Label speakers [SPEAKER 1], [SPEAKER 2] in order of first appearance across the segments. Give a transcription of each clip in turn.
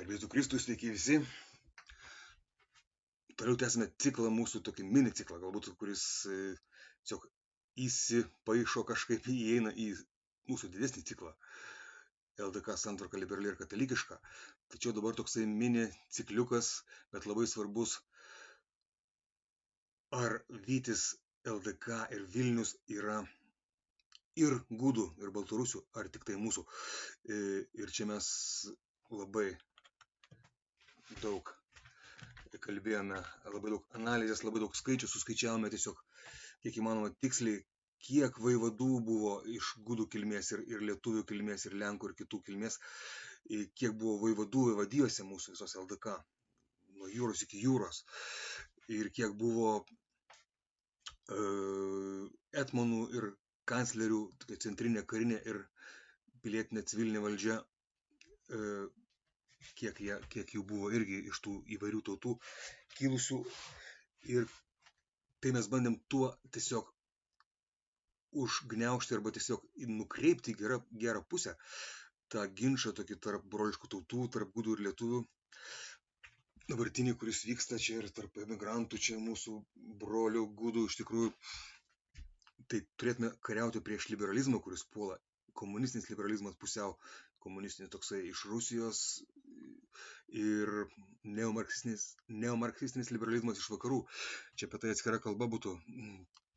[SPEAKER 1] Garbėtų Kristų, sveiki visi. Toliau tęsime ciklą, mūsų tokį mini ciklą, galbūt, kuris tiesiog įsipaišo kažkaip, įeina į mūsų didesnį ciklą. LDK santvarka liberali ir katalikiška. Tačiau dabar toksai mini cikliukas, bet labai svarbus. Ar Vytis, LDK ir Vilnius yra ir gudų, ir baltarusių, ar tik tai mūsų. Ir čia mes labai daug kalbėjome, labai daug analizės, labai daug skaičių, suskaičiavome tiesiog kiek įmanoma tiksliai, kiek vaivadų buvo iš gudų kilmės ir lietuvių kilmės ir lenkų ir kitų kilmės, kiek buvo vaivadų vaivadijose mūsų visos LDK, nuo jūros iki jūros, ir kiek buvo etmonų ir kanclerių, centrinė karinė ir pilietinė civilinė valdžia, kiek jų buvo irgi iš tų įvairių tautų kilusių. Ir tai mes bandėm tuo tiesiog užgniaužti arba tiesiog nukreipti į gerą pusę tą ginčą tokį tarp broliškų tautų, tarp gudų ir lietuvių. Dabartinį, kuris vyksta čia ir tarp emigrantų, čia mūsų brolių gudų, iš tikrųjų, tai turėtume kariauti prieš liberalizmą, kuris puola. Komunistinis liberalizmas pusiau komunistinis toksai iš Rusijos ir neomarksistinis liberalizmas iš vakarų. Čia apie tai atskira kalba būtų,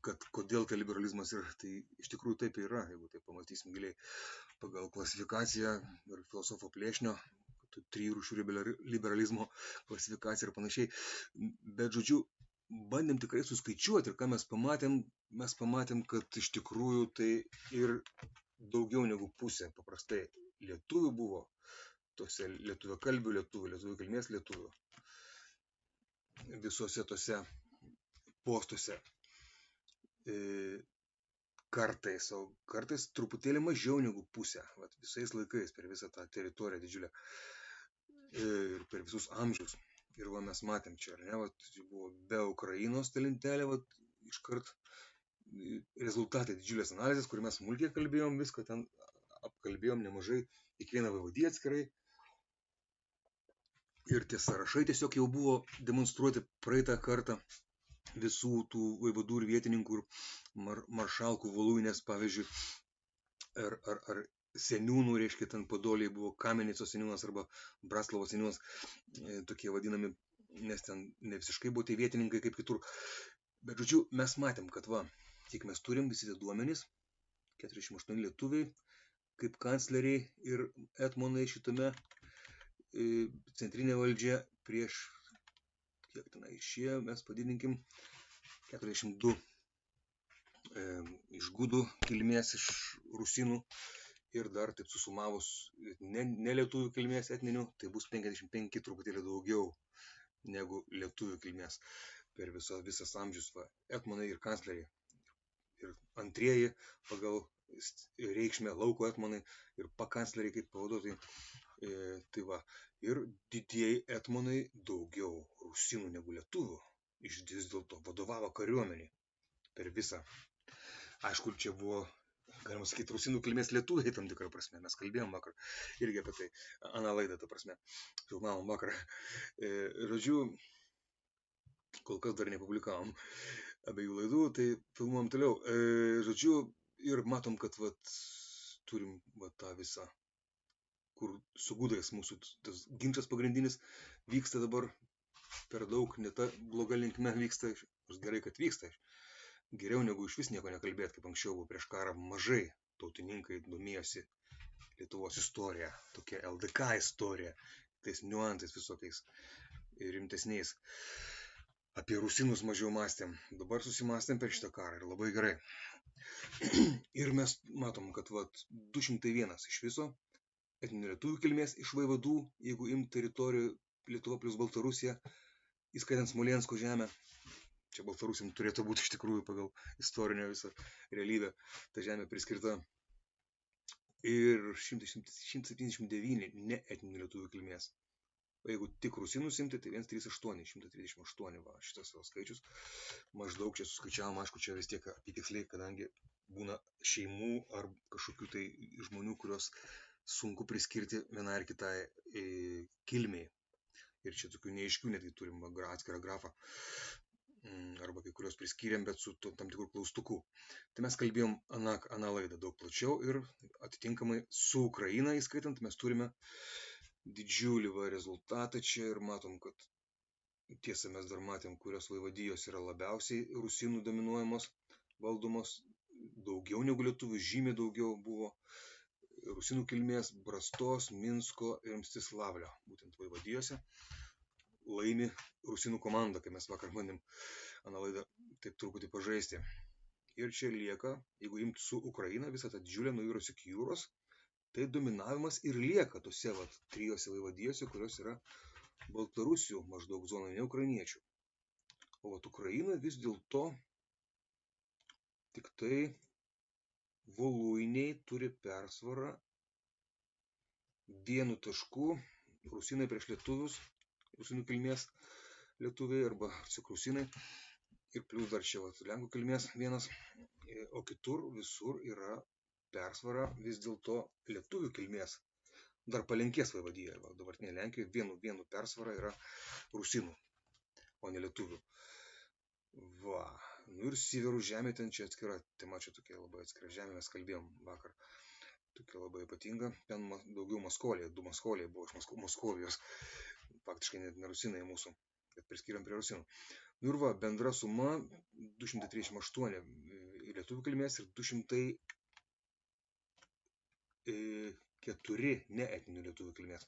[SPEAKER 1] kad kodėl tai liberalizmas yra. Tai iš tikrųjų taip yra, jeigu tai pamatysim giliai pagal klasifikaciją ir filosofo Plėšnio, trijų rūšių liberalizmo klasifikacija ir panašiai. Bet žodžiu, bandėm tikrai suskaičiuoti ir ką mes pamatėm, kad iš tikrųjų tai ir daugiau negu pusė paprastai lietuvių buvo, tose lietuviakalbių lietuvių kilmės lietuvių, visuose tose postuose. Kartais truputėlį mažiau negu pusę, visais laikais per visą tą teritoriją didžiulę ir per visus amžius. Ir mes matėm čia, ar ne, buvo be Ukrainos ta lentelė, iškart rezultatai didžiulės analizės, kur mes smulkiai kalbėjom, viską ten apkalbėjom nemažai, kiekvieną vaivadiją atskirai. Ir tie sąrašai tiesiog jau buvo demonstruoti praeitą kartą visų tų vaivadų ir vietininkų ir maršalkų Voluinės, pavyzdžiui, ar seniūnų, reiškia, ten Podoliai buvo Kamenicos seniūnas arba Braslavo seniūnas, tokie vadinami, nes ten ne visiškai buvo tai vietininkai kaip kitur. Bet žodžiu, mes matėm, kad kiek mes turim visi tie duomenys, 48 lietuviai, kaip kancleriai ir etmonai šitame centrinė valdžia prieš, kiek tenai išėjo, mes padidinkim, 42 iš gudų kilmės, iš rusinų ir dar taip susumavus ne lietuvių kilmės etninių, tai bus 55 truputėlį daugiau negu lietuvių kilmės per visas amžius, etmonai ir kancleriai. Ir antrieji pagal reikšmę lauko etmonai ir pakancleriai kaip pavaduotojai. Ir didieji etmonai daugiau rusinų negu lietuvių iš vis dėlto vadovavo kariuomenį per visą. Aišku, čia buvo, galima sakyti, rusinų kilmės lietuviai tam tikrą prasme. Mes kalbėjom vakar irgi apie tai, aną laidą, ta prasme, filmavom vakar. Žodžiu, kol kas dar nepublikavom abiejų laidų, tai filmuojam toliau. Žodžiu, ir matom, kad turim tą visą, kur su gudais mūsų tas ginčas pagrindinis vyksta dabar per daug, ne ta bloga linkme vyksta, nors gerai, kad vyksta. Geriau negu iš vis nieko nekalbėti, kaip anksčiau buvo prieš karą, mažai tautininkai domėjosi Lietuvos istorija, tokia LDK istorija, tais niuansais visokiais rimtesniais. Apie rusinus mažiau mąstėm, dabar susimąstėm per šitą karą ir labai gerai. Ir mes matom, kad 201 iš viso etninių lietuvių kilmės iš vaivadų, jeigu imt teritorijų Lietuva plus Baltarusija, įskaitant Smolensko žemę, čia Baltarusiam turėtų būti iš tikrųjų pagal istorinę visą realybę ta žemė priskirta, ir 179 ne etninių lietuvių kilmės. O jeigu tik rusinus imti, tai 138 šitas savo skaičius. Maždaug čia suskaičiavom, aišku, čia vis tiek apytiksliai, kadangi būna šeimų ar kažkokių tai žmonių, kurios sunku priskirti vienai ar kitai kilmiai. Ir čia tokių neaiškių netgi turim atskirą grafą. Arba kai kurios priskyrėm, bet su tam tikrų klaustukų. Tai mes kalbėjom aną laidą daug plačiau ir atitinkamai su Ukraina įskaitant mes turime didžiulį rezultatą čia ir matom, kad tiesa mes dar matėm, kurios vaivadijos yra labiausiai rusinų dominuojamos, valdomos, daugiau negu lietuvių, žymiai daugiau buvo rusinų kilmės Brastos, Minsko ir Mstislavlio, būtent vaivadijose. Laimi rusinų komanda, kai mes vakar bandėm aną laidą taip truputį pažaisti. Ir čia lieka, jeigu imti su Ukraina visą tą didžiulę nuo jūros iki jūros, tai dominavimas ir lieka tose trijose vaivadijose, kurios yra Baltarusių maždaug zonai, ne ukrainiečių. O Ukraina vis dėlto tik tai voluiniai turi persvarą 1 tašku, rusinai prieš lietuvius, rusinų kilmės lietuviai arba rusinai ir plus dar čia lenkų kilmės vienas, o kitur visur yra persvara vis dėlto lietuvių kilmės. Dar Palenkės vaivadijoje, dabartinė Lenkijoje, vienu persvara yra rusinų, o ne lietuvių. Nu ir Siverų žemė ten čia atskira tema, čia tokia labai atskira žemė, mes kalbėjom vakar. Tokia labai ypatinga, ten daugiau Maskolija, 2 Maskoliai buvo iš Moskovijos, faktiškai net ne rusinai mūsų, bet priskiriam prie rusinų. Nu ir bendra suma 238 lietuvių kilmės ir 204 neetninių lietuvių kilmės.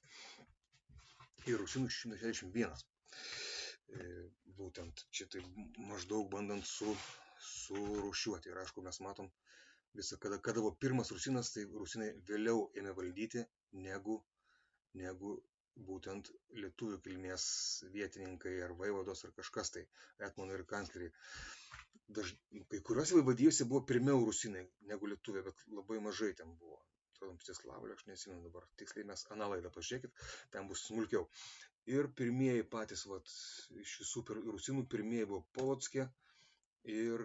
[SPEAKER 1] Ir rusinų 161. Būtent čia tai maždaug bandant surūšiuoti. Ir aišku, mes matom visą, kada buvo pirmas rusinas, tai rusinai vėliau ėmė valdyti negu būtent lietuvių kilmės vietininkai ar vaivados ar kažkas tai, etmonai ir kancleriai. Kai kuriuose vaivadijose buvo pirmiau rusinai negu lietuviai, bet labai mažai ten buvo. Mstislavlio, aš nesimenu dabar, tiksliai mes aną laidą pažiūrėkit, ten bus smulkiau. Ir pirmieji patys, iš visų rusinų, pirmieji buvo Polocke ir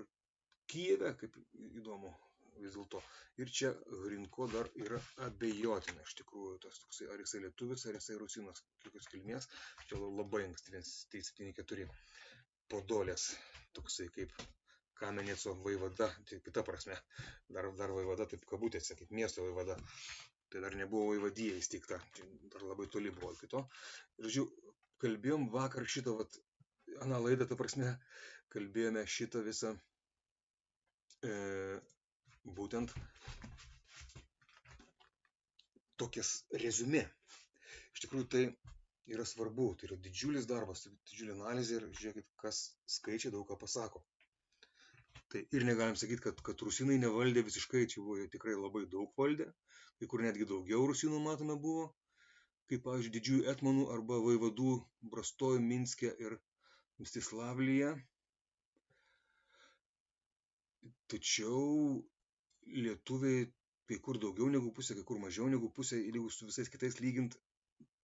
[SPEAKER 1] Kijeve, kaip įdomu vis dėlto. Ir čia Hrinko dar yra abejotina, iš tikrųjų, tas toksai, ar jisai lietuvis, ar jisai rusinas, kokios kilmės. Čia labai anksti, 174 Podolės, toksai kaip Kameneco vaivada, tai kita prasme, dar vaivada, taip kabutėse, kaip miesto vaivada. Tai dar nebuvo vaivadija įsteigta, dar labai toli buvo iki to. Ir, kalbėjom vakar šitą, aną laidą, ta prasme, kalbėjome šitą visą, būtent tokias reziumė. Iš tikrųjų, tai yra svarbu, tai yra didžiulis darbas, tai didžiulė analizė ir žiūrėkit, kas skaičiai daug ką pasako. Tai ir negalim sakyti, kad rusinai nevaldė visiškai, čia buvo tikrai labai daug valdė, kai kur netgi daugiau rusinų matome buvo, kaip, pavyzdžiui, didžiųjų etmonų arba vaivadų Brastoj, Minske ir Mstislavlyje. Tačiau lietuviai kai kur daugiau negu pusė, kai kur mažiau negu pusė, jeigu su visais kitais lygint,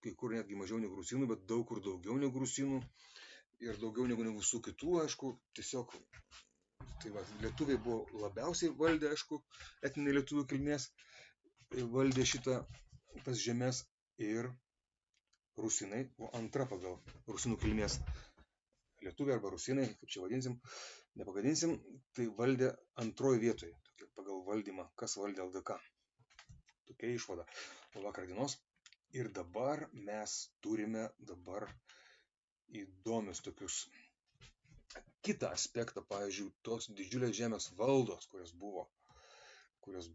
[SPEAKER 1] kai kur netgi mažiau negu rusinų, bet daug kur daugiau negu rusinų ir daugiau negu su kitų, aišku, tiesiog. Tai lietuviai buvo labiausiai valdę, aišku, etniniai lietuvių kilmės, valdė tas žemės ir rusinai, o antra pagal rusinų kilmės lietuviai arba rusinai, kaip čia vadinsim, nepagadinsim, tai valdė antroji vietoje, pagal valdymą, kas valdė LDK. Tokia išvada po vakar dienos. Ir dabar mes turime įdomius tokius kitą aspektą, pavyzdžiui, tos didžiulės žemės valdos, kurios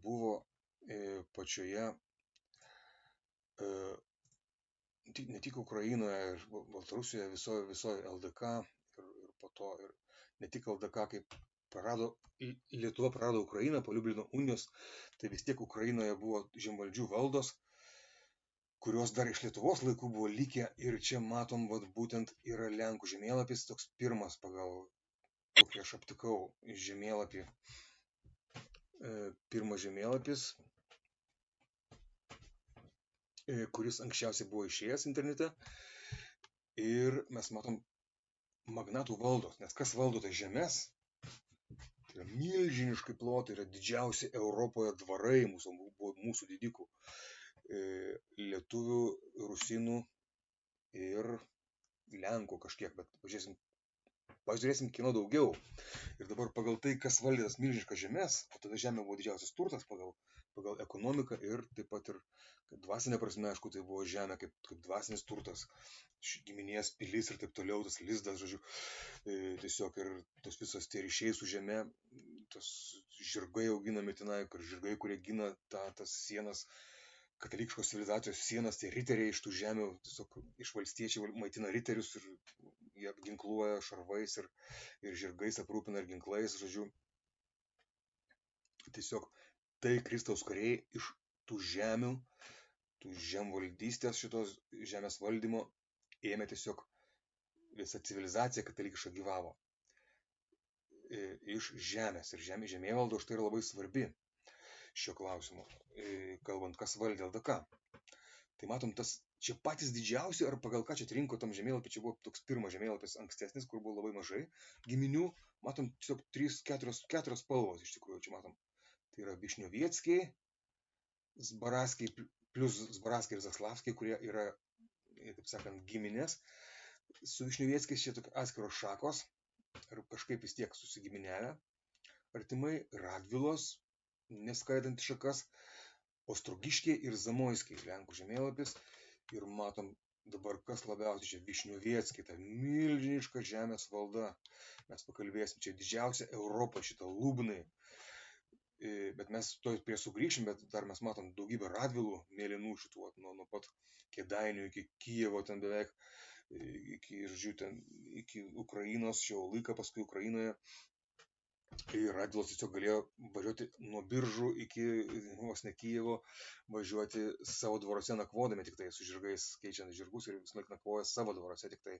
[SPEAKER 1] buvo pačioje, ne tik Ukrainoje ir Baltarusijoje, visoje LDK ir po to ir ne tik LDK, kaip Lietuva prarado Ukrainą po Liublino unijos, tai vis tiek Ukrainoje buvo žemvaldžių valdos, kurios dar iš Lietuvos laikų buvo likę ir čia matom, būtent yra Lenkų žemėlapis, toks pirmas pagal, kokį aš aptikau žemėlapį, pirmas žemėlapis, kuris anksčiausiai buvo išėjęs internete ir mes matom magnatų valdos, nes kas valdo tas žemės, tai yra milžiniškai plotai, yra didžiausi Europoje dvarai mūsų didikų. lietuvių, rusinų ir lenkų kažkiek, bet pažiūrėsim kieno daugiau. Ir dabar pagal tai, kas valdė tas milžiniškas žemės, o tada žemė buvo didžiausias turtas pagal ekonomiką ir taip pat ir dvasinė prasme, aišku, tai buvo žemė kaip dvasinis turtas, giminės pilis ir taip toliau, tas lizdas, žodžiu, tiesiog ir tos visos tie ryšiai su žemė, tos žirgai auginami tenai, žirgai, kurie gina tas sienas, katalikiškos civilizacijos sienas, tie riteriai iš tų žemių, tiesiog iš valstiečiai maitina riterius ir jie apginkluoja šarvais ir žirgais aprūpina ir ginklais, žodžiu. Tiesiog tai Kristaus kariai iš tų žemių, tų žemvaldystės šitos žemės valdymo ėmė tiesiog visa civilizacija katalikiška gyvavo iš žemės. Ir žemėvalda už tai yra labai svarbi šio klausimu, kalbant, kas valdė LDK. Tai matom, čia patys didžiausi, ar pagal ką čia atrinko tam žemėlapį, čia buvo toks pirmas žemėlapis ankstesnis, kur buvo labai mažai giminių, matom tiesiog 3-4 spalvos iš tikrųjų, čia matom. Tai yra Višniovieckiai, Zbaraskiai, plus Zbaraskai ir Zaslavskiai, kurie yra, taip sakant, giminės. Su Višniovieckiais čia tokia atskiros šakos, ar kažkaip vis tiek susigiminiavę. Artimai Radvilos, neskaitant šakas, Ostrogiškiai ir Zamoiskiai, Lenkų žemėlapis. Ir matom dabar, kas labiausiai čia Višniovieckiai, ta milžiniška žemės valda. Mes pakalbėsim, čia didžiausia Europa, šita Lubnai. Bet mes to prie sugrįšim, bet dar mes matom daugybę Radvilų, mėlynų šitų, nuo pat Kėdainių iki Kijevo, ten beveik, iki Ukrainos, šio laiką paskui Ukrainoje. Ir Radvilos tiesiog galėjo važiuoti nuo Biržų iki vos ne Kijevo, važiuoti savo dvaruose nakvodami tik tai, su žirgais, keičiant žirgus ir visą laiką nakvoja savo dvaruose tik tai.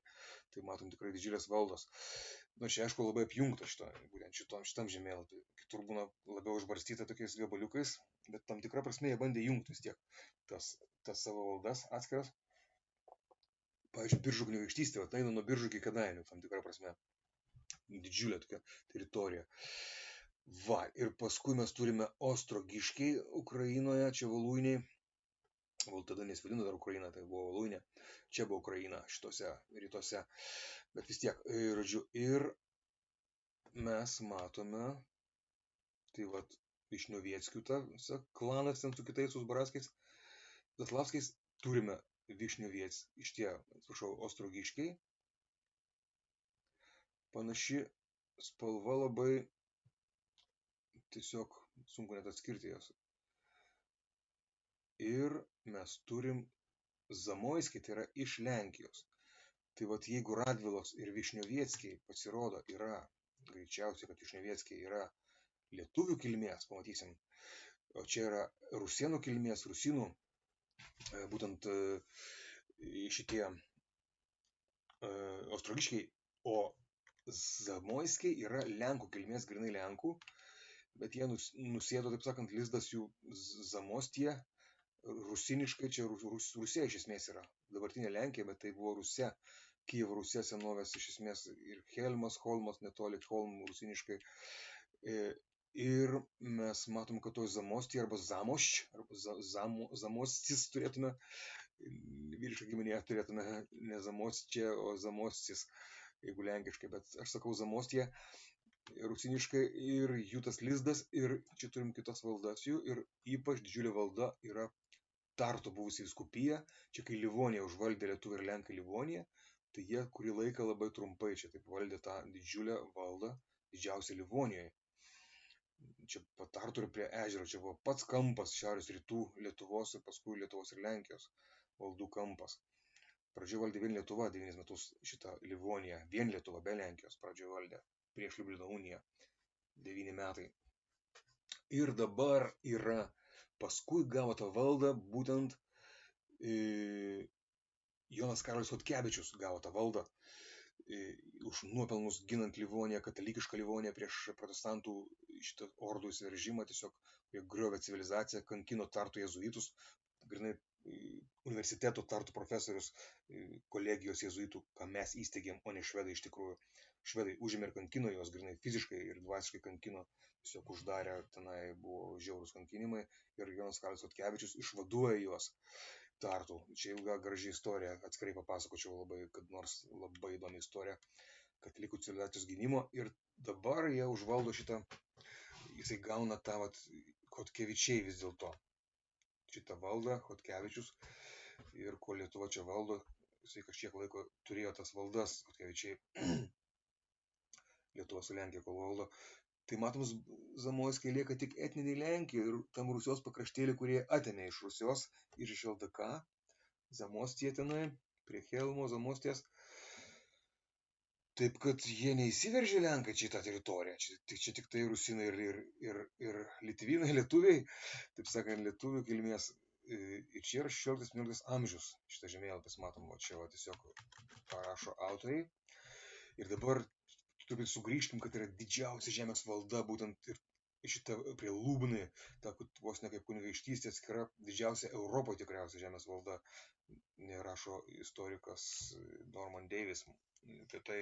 [SPEAKER 1] Tai matom tikrai didžiulės valdos. Nu, čia aišku labai apjungta būtent šitam žemėlapį. Kitur būna labiau užbarstyta tokiais gabaliukais, bet tam tikra prasme jie bandė jungti vis tiek tas savo valdas atskiras. Pavyzdžiui, Biržų kunigaikštystė, tai eina nuo Biržų iki Kėdainių, tam tikra prasme. Didžiulė tokia teritorija. Va, ir paskui mes turime Ostrogiškiai Ukrainoje, čia Voluiniai. Tada nesivadino dar Ukraina, tai buvo Voluinė. Čia buvo Ukraina, šitose rytuose. Bet vis tiek, žodžiu, ir mes matome, tai va, Višniovieckių klanas ten su kitais, su Zbaraskais, Zaslavskais, turime Ostrogiškiai. Panaši spalva labai, tiesiog sunku net atskirti jas. Ir mes turim Zamoiskiai, tai yra iš Lenkijos. Tai vat jeigu Radvilos ir Višniovieckiai pasirodo yra, greičiausiai, kad Višniovieckiai yra lietuvių kilmės, pamatysim. O čia yra rusėnų kilmės, rusinų, būtent šitie Ostrogiškiai, o Zamoiskiai yra Lenkų kilmės, grinai Lenkų, bet jie nusėdo, taip sakant, lizdas jų Zamostie, rusiniškai, čia Rusija iš esmės yra, dabartinė Lenkija, bet tai buvo Rusija, Kijevo Rusija senovės iš esmės ir Helmas, Holmas, netoli Holm rusiniškai. Ir mes matom, kad to Zamostie arba Zamošč, arba Zamostis turėtume, vyrišką giminėje turėtume ne Zamosčia, o Zamostis, jeigu lenkiškai, bet aš sakau Zamostie rusiniškai ir jų tas lizdas, ir čia turim kitas valdas jų, ir ypač didžiulė valda yra Tartu buvusi vyskupija, čia kai Livonija užvaldė lietuviai ir lenkai Livoniją, tai jie kurį laiką labai trumpai čia taip valdė tą didžiulę valdą, didžiausią Livonijoje. Čia pat Tartu ir prie ežero, čia buvo pats kampas šiaurės rytų Lietuvos ir paskui Lietuvos ir Lenkijos valdų kampas. Pradžioje valdė vien Lietuva, 9 metus šitą Livoniją, vien Lietuva, be Lenkijos pradžioje valdė, prieš Liublino uniją, 9 metai. Ir dabar yra, paskui gavo tą valdą, būtent Jonas Karolis Chodkevičius gavo tą valdą, už nuopelnus ginant Livoniją, katalikišką Livoniją prieš protestantų šitą ordų įsiveržimą, tiesiog jie griovė civilizaciją, kankino Tartu jezuitus, grinai universiteto Tartu profesorius, kolegijos jėzuitų, ką mes įsteigėm, o ne švedai iš tikrųjų. Švedai užėmė ir kankino juos, grinai fiziškai ir dvasiškai kankino, tiesiog uždarė, tenai buvo žiaurūs kankinimai ir Jonas Karolis Chodkevičius išvaduoja juos Tartu. Čia ilga graži istorija, atskirai papasakočiau labai, kad nors labai įdomi istorija katalikų civilizacijos gynimo ir dabar jie užvaldo šitą, jisai gauna tą Chodkevičiai vis dėlto. Šitą valdą Chodkevičius ir kol Lietuva čia valdo, jisai kažkiek laiko turėjo tas valdas, Chodkevičiai Lietuva su Lenkija kol valdo. Tai matom, Zamoiskiai lieka tik etniniai Lenkijai ir tam Rusijos pakraštėlį, kurie atėmė iš Rusijos ir iš LDK, Zamostie tenai, prie Helmo, Zamosties. Taip, kad jie neįsiveržė Lenkai čia į tą teritoriją, čia tik tai rusinai ir litvinai, lietuviai, taip sakant, lietuvių kilmės. Ir čia yra 16-17 amžius, šitą žemėlapis matom, o čia tiesiog parašo autoriai. Ir dabar turbūt sugrįžkim, kad yra didžiausia žemės valda, būtent ir šitą prie Lūbnai, ta vos ne kaip kunigaikštystė atskira, didžiausia Europoje tikriausia žemės valda, rašo istorikas Norman Davis apie tai.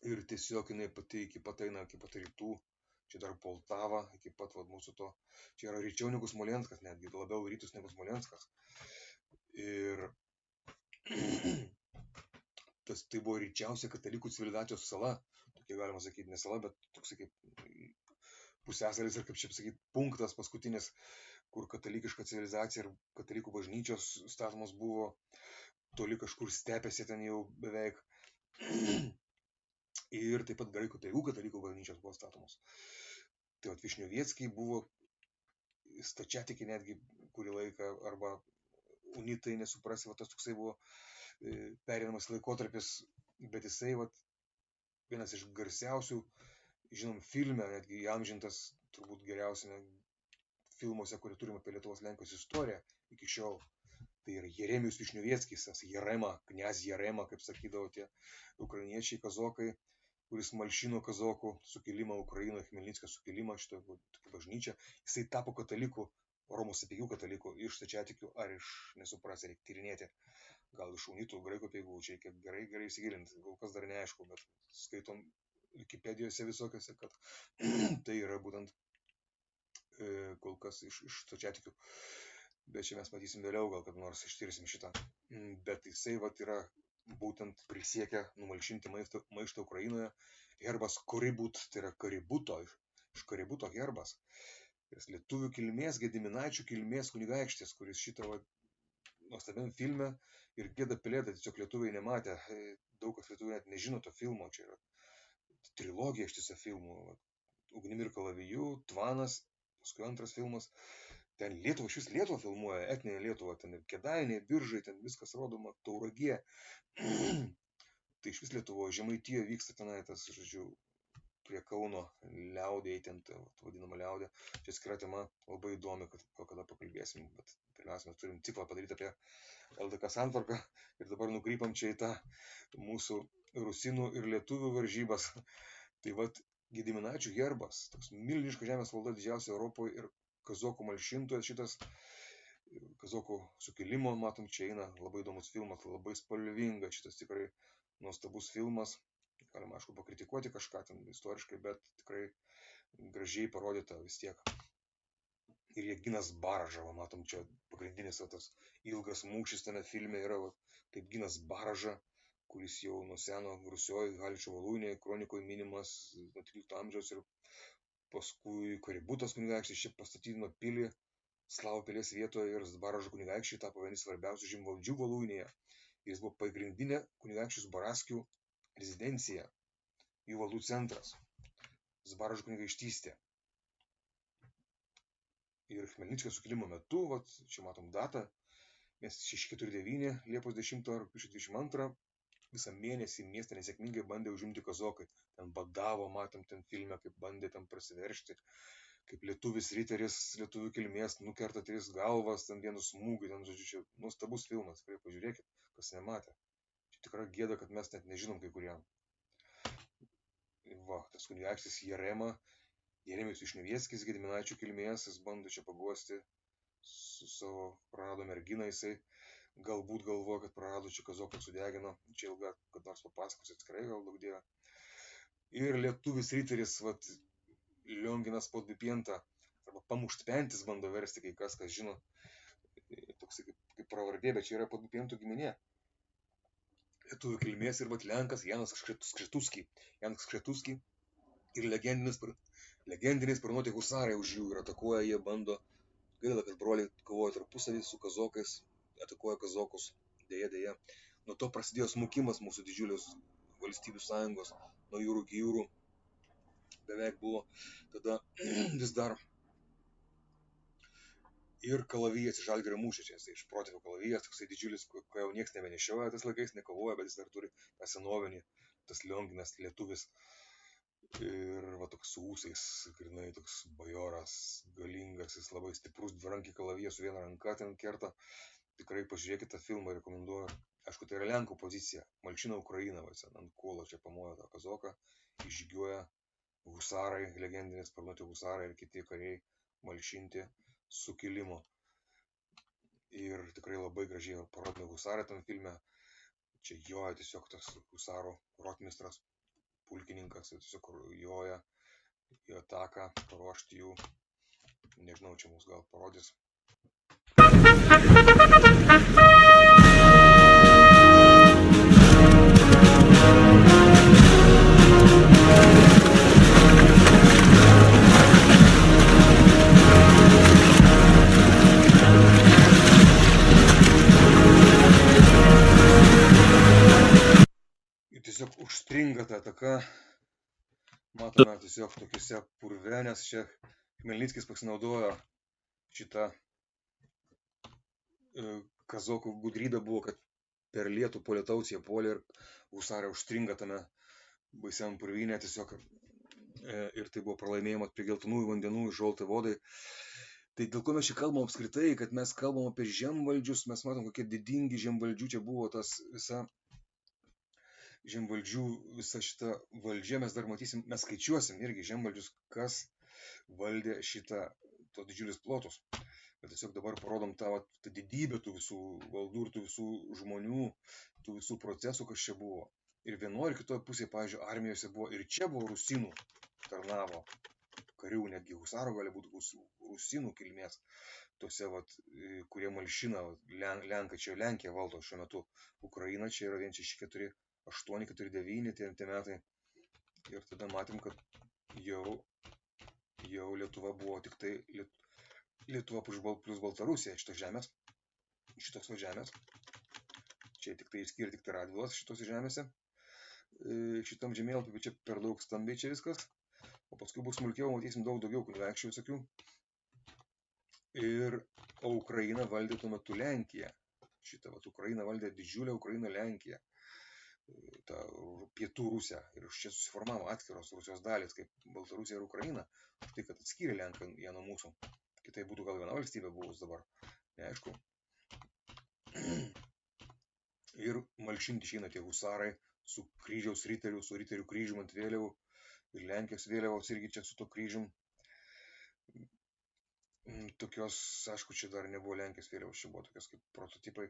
[SPEAKER 1] Ir tiesiog jinai pati iki pat eina, iki pat rytų, čia dar Poltava, iki pat mūsų to, čia yra ryčiau negu Smolenskas, netgi labiau rytus negu Smolenskas. Ir tai buvo ryčiausia katalikų civilizacijos sala, tokia galima sakyti, ne sala, bet toks kaip pusėsalis ir kaip čia sakyti, punktas paskutinis, kur katalikiška civilizacija ir katalikų bažnyčios statomos buvo, toli kažkur stepėse ten jau beveik. Ir taip pat graikų apeigų katalikų bažnyčios buvo statomos. Tai Višniovieckiai buvo stačiatikiai netgi kurį laiką, arba unitai, nesuprasi, tas toksai buvo perinamas laikotarpis, bet jisai vienas iš garsiausių, žinom, filme, netgi įamžintas, turbūt geriausiame filmuose, kurie turime apie Lietuvos Lenkijos istoriją iki šiol. Tai yra Jeremijus Višnioveckis, Jerema, kniaz Jerema, kaip sakydavo tie ukrainiečiai, kazokai, kuris malšino kazokų sukilimą Ukrainoje, Chmelnyckio sukilimą, šitą bažnyčią. Jisai tapo kataliku, Romos apeigų kataliku, iš stačiatikių ar iš, nesuprasi, reikia tyrinėti. Gal iš unitų, graikų apeigų, čia reikia gerai įsigilinti, kol kas dar neaišku, bet skaitom Wikipedijose visokiose, kad tai yra būtent kol kas iš stačiatikių. Bet čia mes matysim vėliau, gal kad nors ištirsim šitą. Bet jisai yra būtent prisiekia numalšinti maištą Ukrainoje. Herbas Koribut, tai yra Kaributo, iš Kaributo herbas. Jis lietuvių kilmės, gediminaičių kilmės kunigaikštis, kuris šitą nuostabiam filme ir gėda pelėda, tiesiog lietuviai nematė. Daug kas lietuviai net nežino to filmo, čia yra trilogija ištisa filmų. Ugnimi ir kalaviju, Tvanas, paskui antras filmas. Ten Lietuva, šis Lietuva filmuoja, etninė Lietuva, ten ir Kėdainiai, Biržai, ten viskas rodoma, Tauragė. Tai iš vis Lietuvoje, Žemaitijoje vyksta tenai tas, žodžiu, prie Kauno liaudė, ten vadinama liaudė. Čia skira tema, labai įdomi, kad kada pakalbėsim, bet pirmiausia, mes turim ciklą padaryti apie LDK santvarką ir dabar nukrypam čia į tą mūsų rusinų ir lietuvių varžybas. Tai Gediminaičių herbas, toks milžiniška žemės valda, didžiausia Europoje ir kazokų malšintojas šitas, kazokų sukilimo, matom, čia eina labai įdomus filmas, labai spalvinga, šitas tikrai nuostabus filmas. Galima, aišku, pakritikuoti kažką ten istoriškai, bet tikrai gražiai parodyta vis tiek. Ir Jeginas Baraža, matom, čia pagrindinis tas ilgas mūšis tame filme yra, taip Ginas Baraža, kuris jau nuo seno Rusioj, Haličio Voluinėje, kronikoje minimas nuo 13 amžiaus ir paskui Kaributas kunigaikštis čia pastatydino pilį Slavų pilies vietoje ir Baražo kunigaikščiai tapo vieni svarbiausių žemvaldžių Voluinėje. Jis buvo pagrindinė kunigaikščių Zbaraskių rezidencija, jų valdų centras, Zbaražo kunigaikštystė. Ir Chmelnyckio sukilimo metu, čia matom datą, 649, Liepos 10 ar 22, visą mėnesį miestą nesėkmingai bandė užimti kazokai. Ten badavo, matom ten filme, kaip bandė ten prasiveršti, kaip lietuvis riteris, lietuvių kilmės, nukerta 3 galvas, ten vienu smūgiu, ten, žodžiu, čia nuostabus filmas, tikrai pažiūrėkit, kas nematė. Čia tikra gėda, kad mes net nežinom kai kuriem. Tas kunigaikštis Jeremijus Višnioveckis, gediminaičių kilmės, jis bando čia paguosti su savo prarado merginą, jisai galbūt galvoja, kad prarado, čia kazokai sudegino, čia ilga, kad nors papasakosiu atskirai, gal daug dievė. Ir lietuvis riteris, vat, Lionginas Podbipienta, arba Pamuštpentis bando versti, kai kas žino, toks kaip pravardė, bet čia yra Podbipientų giminė. Lietuvių kilmės ir vat Lenkas Janas Skřetuský. Janas Skřetuský ir legendiniai sparnuoti husarai už jų ir atakuoja, jie bando, gaila, kad broliai kovoja tarpusavį su kazokais, atakuoja kazokus, dėja. Nuo to prasidėjo smukimas mūsų didžiulios valstybių sąjungos, nuo jūrų iki jūrų beveik buvo, tada vis dar ir kalavijas iš Žalgirio mūšio, čia iš protėvių kalavijas, toksai didžiulis, ko jau nieks nebenešioja tais laikais, nekovoja, bet jis dar turi tą senovinį, tas Lionginas lietuvis. Ir va toks su ūsais, grinai toks bajoras, galingas, jis labai stiprus, dvirankį kalaviją su viena ranka ten kerta. Tikrai pažiūrėkite tą filmą, rekomenduoju. Aišku, tai yra Lenkų pozicija, malšina Ukrainą, va, ant kuolo čia pamojo tą kazoką, išžygiuoja husarai, legendinis sparnuoti husarai ir kiti kariai malšinti sukilimo. Ir tikrai labai gražiai parodomi husarai tam filme. Čia joja tiesiog tas husarų rotmistras, pulkininkas, tiesiog joja į ataką, paruošti jų. Nežinau, čia mums gal parodys. Tiesiog užstringa ta ataka, matome tiesiog tokiuose purve, nes čia Chmelnickis pasinaudojo šitą kazokų gudrybė buvo, kad per lietų po lietaus jie puolė ir husarai užstringa tame baisiam purvynė tiesiog ir tai buvo pralaimėjimas prie geltonųjų vandenų Žoltai vodai. Tai dėl ko mes čia kalbam apskritai, kad mes kalbam apie žemvaldžius, mes matom, kokie didingi žemvaldžių čia buvo tas visa žemvaldžių, visa šita valdžia, mes dar matysim, mes skaičiuosim irgi žemvaldžius, kas valdė šitą, tos didžiulius plotus. Bet tiesiog dabar parodom tą didybę tų visų valdų ir tų visų žmonių, tų visų procesų, kas čia buvo. Ir vienoje ir kitoje pusėje, pavyzdžiui, armijose buvo, ir čia buvo rusinų, tarnavo karių, netgi husarų gali būti rusinų kilmės, tose, kurie malšina Lenkai, čia Lenkija valdo šiuo metu, Ukraina čia yra 164, 8, 4, 9 tie metai. Ir tada matėm, kad jau Lietuva buvo tik tai Lietuva plus Baltarusija šitos žemės. Čia tik tai išskyrė tik tai Radvilas šitos žemėse. Šitam žemėlapį, bet čia per daug stambiai čia viskas. O paskui bus smulkiau, matysim daug daugiau kunigaikščių visokių. O Ukraina valdė tuo metu Lenkiją. Ukraina valdė didžiulę Ukrainą Lenkiją. Ta pietų Rusija. Ir čia susiformavo atskiros Rusijos dalis, kaip Baltarusija ir Ukraina. Štai, kad atskyrė Lenką ją nuo mūsų. Kitai būtų gal viena valstybė buvus dabar. Neaišku. Ir malšinti išeina tie husarai su kryžiaus riteriu, su riterių kryžium ant vėliavų. Ir Lenkijos vėliavos irgi čia su to kryžium. Tokios, aišku, čia dar nebuvo Lenkijos vėliavos, čia buvo tokios kaip prototipai.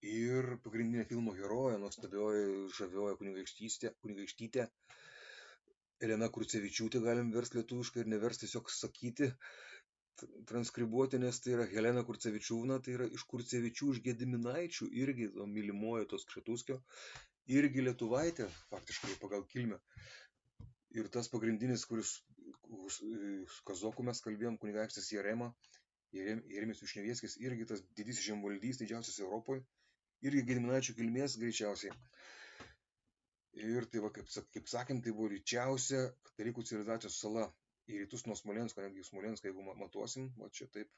[SPEAKER 1] Ir pagrindinė filmo herojė, nuostabioji, žavioji kunigaikštytė Elena Kurcevičiūtė, galim versti lietuviškai ir neversti, tiesiog sakyti, transkribuoti, nes tai yra Helena Kurcevičiūna, tai yra iš Kurcevičių, iš Gediminaičių, irgi mylimoji tos Skřetuskio, irgi lietuvaitė, faktiškai pagal kilmę. Ir tas pagrindinis, kuris kazokų mes kalbėjom, kunigaikštis Jeremis Višnevieskis, irgi tas didysis žemvaldys, didžiausias Europoje, irgi Gediminaičių kilmės greičiausiai. Ir tai va, kaip sakėm, tai buvo ryčiausia katalikų civilizacijos sala į rytus nuo Smolensko, netgi Smolenską, jeigu matuosim, va čia taip,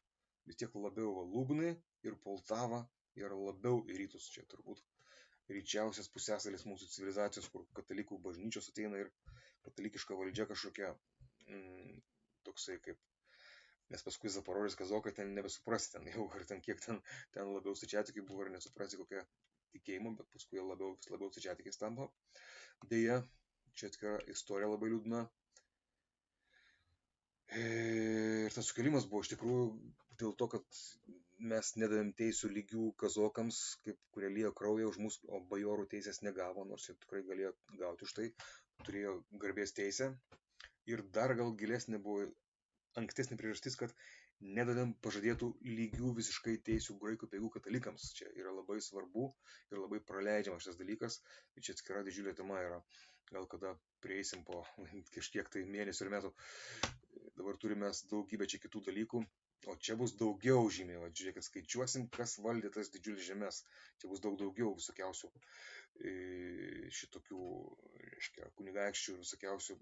[SPEAKER 1] vis tiek labiau Lubnai ir Poltava yra labiau į rytus, čia turbūt ryčiausias pusėsalis mūsų civilizacijos, kur katalikų bažnyčios ateina ir katalikiška valdžia kažkokia, toksai kaip, nes paskui Zaporožės kazokai ten nebesuprasi, ten jau, ar ten kiek ten labiau stačiatikiai buvo, ar nesuprasi kokia tikėjimo, bet paskui vis labiau stačiatikiais tampa. Deja, čia atskira istorija labai liūdna. Ir tas sukilimas buvo iš tikrųjų dėl to, kad mes nedavėm teisų lygių kazokams, kurie liejo kraują už mus, o bajorų teisės negavo, nors jie tikrai galėjo gauti už tai, turėjo garbės teisę. Ir dar gal gilesnė buvo ankstesnė priežastis, kad nedavėm pažadėtų lygių visiškai teisių graikų apeigų katalikams. Čia yra labai svarbu ir labai praleidžiamas šitas dalykas. Ir čia atskira didžiulė tema yra. Gal kada prieisim po kažkiek tai mėnesių ir metų. Dabar turime daugybę čia kitų dalykų. O čia bus daugiau žymiai. O žiūrėkit, skaičiuosim, kas valdė tas didžiulis žemės. Čia bus daugiau visokiausių šitokių, reiškia, kunigaikščių ir visokiausių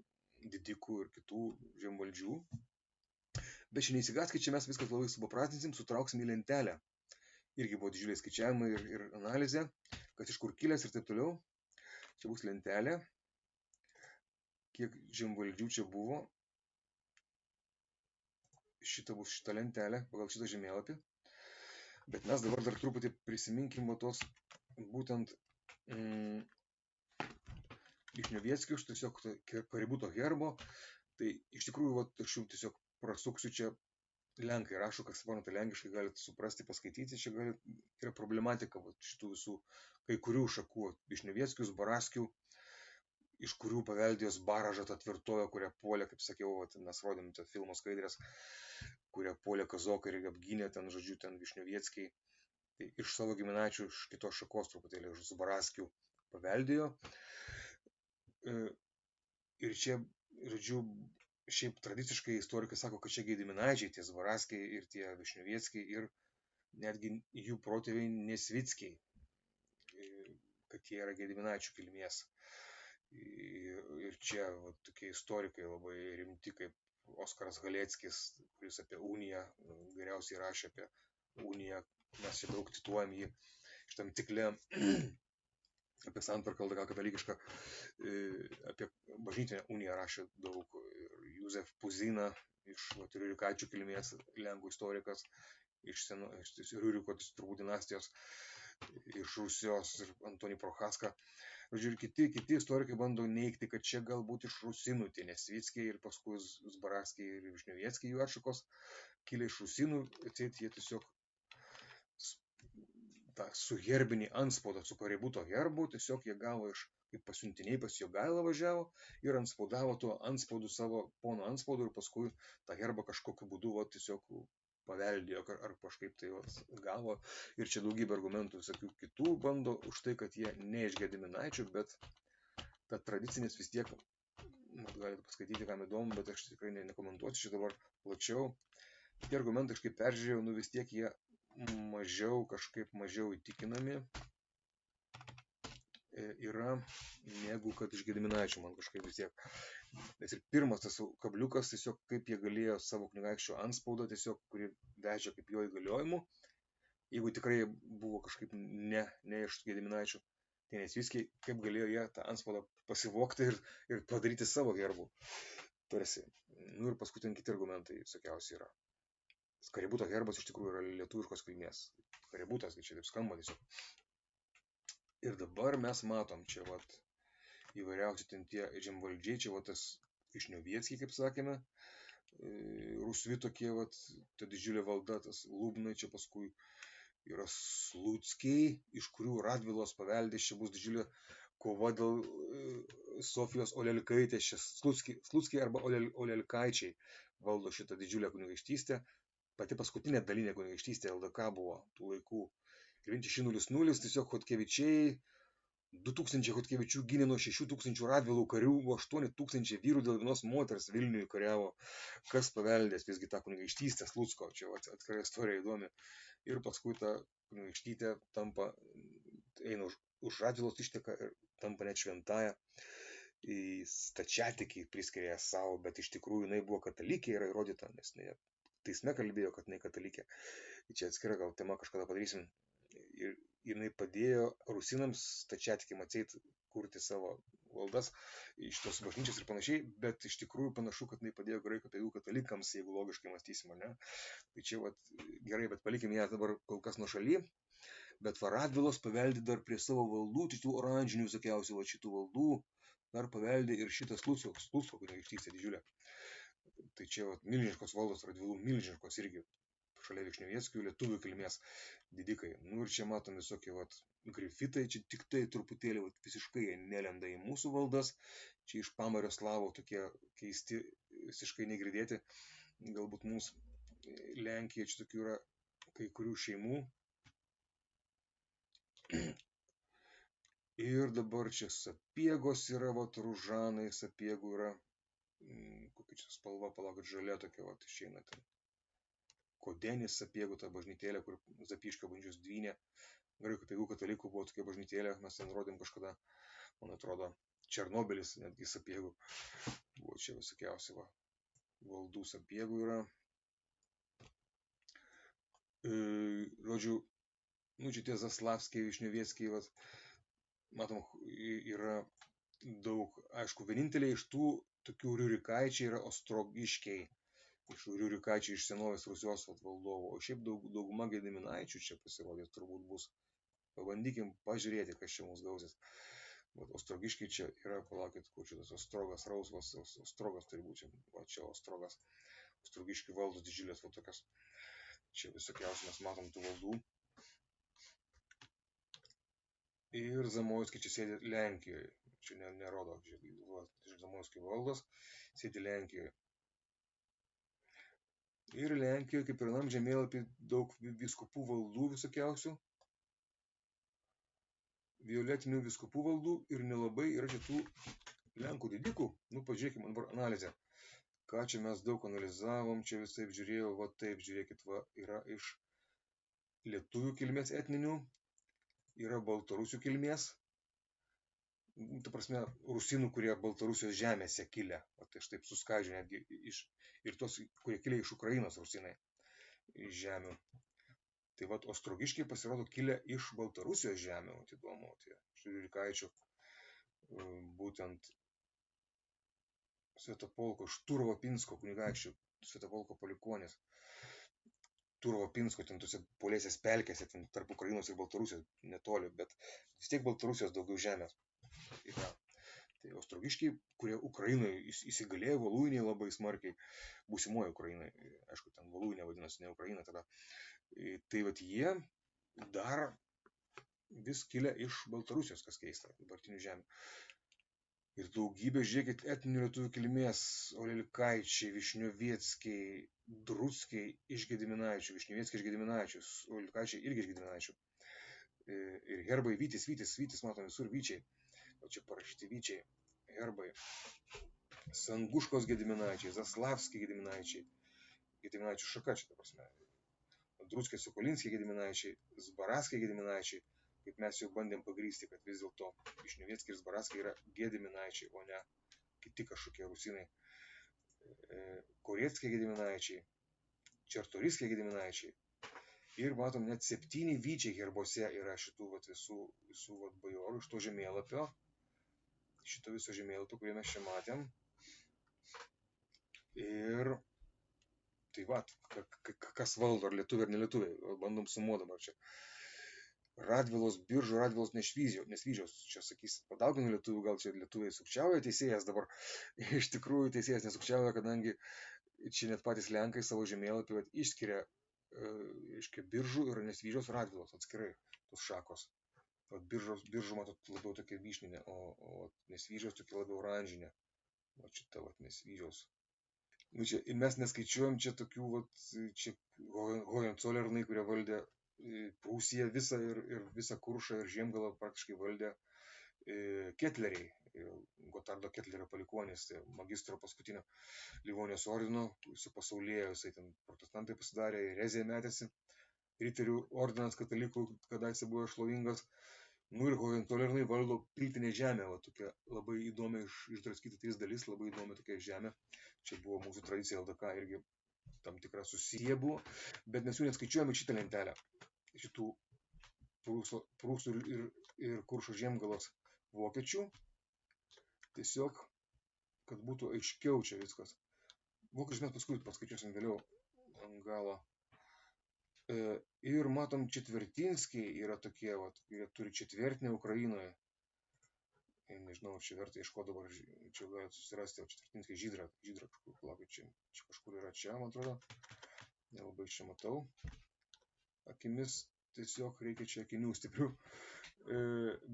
[SPEAKER 1] didikų ir kitų žemvaldžių. Bet čia neįsigaskit, čia mes viskas labai supaprastinsim, sutrauksim į lentelę. Irgi buvo didžiuliai skaičiavimai ir analizė, kas iš kur kilęs ir taip toliau. Čia bus lentelė, kiek žemvaldžių čia buvo. Šita bus šita lentelė, pagal šitą žemėlapį. Bet mes dabar dar truputį prisiminkim tos būtent Višniovieckio, tiesiog Kaributo herbo. Tai iš tikrųjų, aš jau tiesiog prasuksiu čia, lenkai rašo, kas suprantate lenkiškai, galite suprasti, paskaityti, čia yra problematika šitų visų kai kurių šakų, Višniovieskius, Baraskių, iš kurių paveldėjos Baražą tą tvirtovę, kurią puolė, kaip sakiau, mes rodėm tą filmo skaidrės, kurią puolė kazokai ir apgynė ten, žodžiu, ten Višniovieskiai. Tai iš savo giminaičių, iš kitos šakos truputėlį, iš Baraskių paveldėjo. Ir čia, žodžiu, šiaip tradiciškai istorikai sako, kad čia Gediminaičiai, tie Baraskiai ir tie Višniovieskiai ir netgi jų protėviai Nesvickiai, kad jie yra Gediminaičių kilmės. Ir čia tokie istorikai labai rimti, kaip Oskaras Haleckis, kuris apie uniją geriausiai rašė apie uniją. Mes čia daug cituojam jį šitam cikle apie santvarką LDK katalikišką, apie bažnytinę uniją rašė daug. Ir Juzef Puzina iš Riurikaičių kilmės, lenkų istorikas, iš Riuriko turbūt dinastijos, iš Rusijos, ir Antonij Prochaska. Ir kiti istorikai bando neigti, kad čia galbūt iš rusinų tie Nesvickiai ir paskui Zbaraskiai ir Višniovieskiai jų atšakos kilę iš rusinų, atseit jie tiesiog tą suherbinį antspaudą su Kaributo herbu, tiesiog jie gavo kaip pasiuntiniai pas Jogailą važiavo ir antspaudavo tuo antspaudu savo pono antspaudu ir paskui tą herbą kažkokiu būdu tiesiog paveldėjo ar kažkaip tai gavo. Ir čia daugybė argumentų visokių kitų bando už tai, kad jie ne iš Gediminaičių, bet ta tradicinis vis tiek, galite paskaityti, kam įdomu, bet aš tikrai nekomentuosiu čia dabar plačiau. Tie argumentai kažkaip peržiūrėjau, vis tiek jie kažkaip mažiau įtikinami yra, negu kad iš Gediminaičių, man kažkaip vis tiek. Nes ir pirmas tas kabliukas, tiesiog kaip jie galėjo savo kunigaikščio antspaudą, tiesiog, kurį vežė kaip jo įgaliojimu, jeigu tikrai buvo kažkaip ne iš Gediminaičių, tai Nesvickiai, kaip galėjo jie tą antspaudą pasivokti ir padaryti savo herbu. Tarsi. Ir paskui ten kiti argumentai visokiausiai yra. Kaributo herbas iš tikrųjų yra lietuviškos kilmės. Kaributas, kai čia taip skamba tiesiog. Ir dabar mes matom čia įvairiausi ten tie žemvaldžiai, čia tas Višniovieskiai, kaip sakėme, rusvi tokie, ta didžiulė valda, tas Lubnai, čia paskui yra Sluckiai, iš kurių Radvilos paveldės, čia bus didžiulė kova dėl Sofijos Olelkaitės, čia Sluckiai arba Olelkaičiai valdo šitą didžiulę kunigaikštystę. Pati paskutinė dalinė kunigaikštystė LDK buvo tų laikų. Ir 1600 tiesiog Chodkevičiai, 2000 Chodkevičių gynė nuo 6000 Radvilų karių, 8000 vyrų dėl vienos moters Vilniuje kariavo. Kas paveldės visgi tą kunigaikštystę Slucko, čia atskira istorija įdomi. Ir paskui ta kunigaikštytė eina už Radvilos išteka ir tampa net šventąja. Stačiatikį priskiria savo, bet iš tikrųjų jinai buvo katalikė, yra įrodyta, nes teisme kalbėjo, kad jinai katalikė. Čia atskira gal tema kažkada padarysim. Ir jinai padėjo rusinams stačiatikiam atseit kurti savo valdas iš tos bažnyčios ir panašiai, bet iš tikrųjų panašu, kad jinai padėjo graikų apeigų katalikams, jeigu logiškai mąstysim, ne? Tai čia gerai, bet palikim ją dabar kol kas nuošaly. Bet Radvilos paveldė dar prie savo valdų, tų oranžinių visokiausių šitų valdų, dar paveldė ir šitas Slucko kunigaikštystė didžiulė. Tai čia milžiniškos valdos Radvilų, milžiniškos irgi. šalia Višniovieckų lietuvių kilmės didikai. Nu ir čia matom visokie vat grafitai, čia tik tai truputėlį vat, visiškai nelenda į mūsų valdas, čia iš pamario slavų tokie keisti, visiškai negirdėti, galbūt mūsų Lenkija čia tokių yra kai kurių šeimų. Ir dabar čia sapiegos yra, vat ružanai, sapiegų yra, kokia čia spalva, palaukit, žalia tokia, vat išeina ten. Kodenis sapiegų, ta bažnytėlė, kur Zapyškio bažnyčios dvynė. Graikų apeigų katalikų buvo tokia bažnytėlė, mes ten rodėm kažkada, man atrodo, Černobylis netgi sapiegų. Buvo čia visokiausi valdų sapiegų yra. Žodžiu, nu čia tie Zaslavskiai, Višniovieckii, vat, matom, yra daug, aišku, vieninteliai iš tų tokių riurikaičiai yra ostrogiškiai, iš riurikaičiai iš senovės Rusijos valdovų, o šiaip dauguma gediminaičių čia pasirodė, turbūt bus. Pabandykim pažiūrėti, kas čia mums gausis. Bet ostrogiškiai čia yra, palaukit, kur čia tas Ostrogas, Rausvas, Ostrogas turi būti, va čia Ostrogas, ostrogiškių valdos didžiulės, va tokios, čia visokiausių mes matom tų valdų. Ir Zamoiskiai čia sėdi Lenkijoje, čia nerodo, Zamoiskiai valdos sėdi Lenkijoje. Ir Lenkijoje, kaip ir nam žemėlapį, daug vyskupų valdų visokiausių, violetinių vyskupų valdų ir nelabai yra šitų Lenkų didikų. Nu, pažiūrėkime dabar analizę. Ką čia mes daug analizavom, čia visai žiūrėjau, va taip, žiūrėkit, va, yra iš lietuvių kilmės etninių, yra baltarusių kilmės, ta prasme, rusinų, kurie Baltarusijos žemėse kilę, va, tai aš taip suskaidžiu netgi ir tos, kurie kilę iš Ukrainos rusinai iš žemių. Tai vat ostrogiškiai pasirodo kilę iš Baltarusijos žemių, įdomu, tai iš riurikaičių, būtent Svetopolko, iš Turovo Pinsko kunigaikščių, Svetopolko palikuonis. Turovo Pinsko, ten tuose polėsės pelkėse, ten tarp Ukrainos ir Baltarusijos netoli, bet vis tiek Baltarusijos daugiau žemės yra. Tai ostrogiškiai, kurie Ukrainoje įsigalėjo, Voluinėje labai smarkiai, būsimoje Ukrainoje, aišku, ten Voluinė vadinasi, ne Ukraina tada. Tai vat jie dar vis kilę iš Baltarusijos, kas keista, dabartinių žemių. Ir daugybė, žiūrėkit, etninių lietuvių kilmės, Olelkaičiai, Višniovieckii, Druskiai iš Gediminaičių, Višniovieckii iš Gediminaičių, Olelkaičiai irgi iš Gediminaičių. Ir herbai Vytis, matom visur Vyčiai, o čia parašyti Vyčiai, herbai. Sanguškos Gediminaičiai, Zaslavskiai Gediminaičiai, Gediminaičių šaka čia, ta prasme. Druskiai Sokolinskiai Gediminaičiai, Zbaraskiai Gediminaičiai, kaip mes jau bandėm pagrysti, kad vis dėlto Višniovieckii ir Zbaraskiai yra Gediminaičiai, o ne kiti kažkokie rusinai. Koreckiai Gediminaičiai, Čartoriskiai Gediminaičiai. Ir matom, net 7 Vyčiai herbuose yra šitų vat, visų vat, bajorų iš to žemėlapio. Šito viso žemėlapio, kurį mes čia matėm. Ir tai va, kas valdo, ar lietuviai, ar nelietuviai, bandom sumuoti dabar čia. Radvilos Biržų, Radvilos Nesvyžiaus, čia sakys, padaugino lietuvių, gal čia lietuviai sukčiauja, teisėjas dabar. Iš tikrųjų teisėjas nesukčiauja, kadangi čia net patys Lenkai savo žemėlapį išskiria, reiškia, Biržų ir Nesvyžiaus Radvilos atskirai, tos šakos. Biržų matot labiau tokia vyšninė, o Nesvyžiaus tokia labiau oranžinė. O šita Nesvyžiaus. Nu, čia, ir mes neskaičiuojam čia tokių, čia Hohenzollernai, kurie valdė Prūsiją visą ir visą Kuršą ir Žiemgalą praktiškai valdė Ketleriai, Gotardo Ketlerio palikuonis, tai magistro paskutinio Livonijos ordino, su pasaulėjo, jisai ten protestantai pasidarė, erezija metėsi, riterių ordinas katalikų kadaise buvo šlovingas. Nu ir Hohenzollernai valdo plytinę žemę, va, tokia labai įdomi, išdraskyta 3 dalis, labai įdomi tokia žemė. Čia buvo mūsų tradicija LDK irgi tam tikra susiję buvo, bet mes jų neskaičiuojame šitą lentelę. Šitų Prūsų ir Kuršo Žiemgalos vokiečių. Tiesiog, kad būtų aiškiau čia viskas. Vokiečius mes paskui paskaičiuosim vėliau ant galo. Ir matom, četvertinskiai yra tokie, kurie turi četvertinę Ukrainoje. Nežinau, čia verta ieškoti dabar, čia galite susirasti, o četvertinskiai Žydra kažkur, palaukit, čia kažkur yra čia, man atrodo. nelabai čia matau. Akimis tiesiog reikia čia akinių stiprių.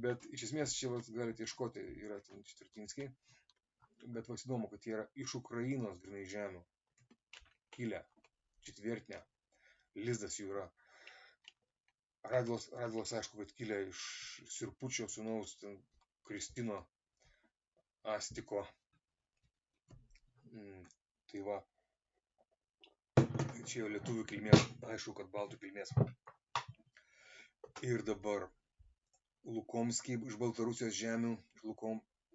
[SPEAKER 1] Bet iš esmės čia galite ieškoti, yra ten Četvirtinskiai. Bet įdomu, kad jie yra iš Ukrainos grinai žemių kilę, Četvirtinė. Lizdas jų yra. Radvilas aišku, kad kilę iš Sirpučio sūnaus Kristino Astiko. Tai va, čia jau lietuvių kilmės, aišku, kad baltų kilmės. Ir dabar Lukomskiai iš Baltarusijos žemių, iš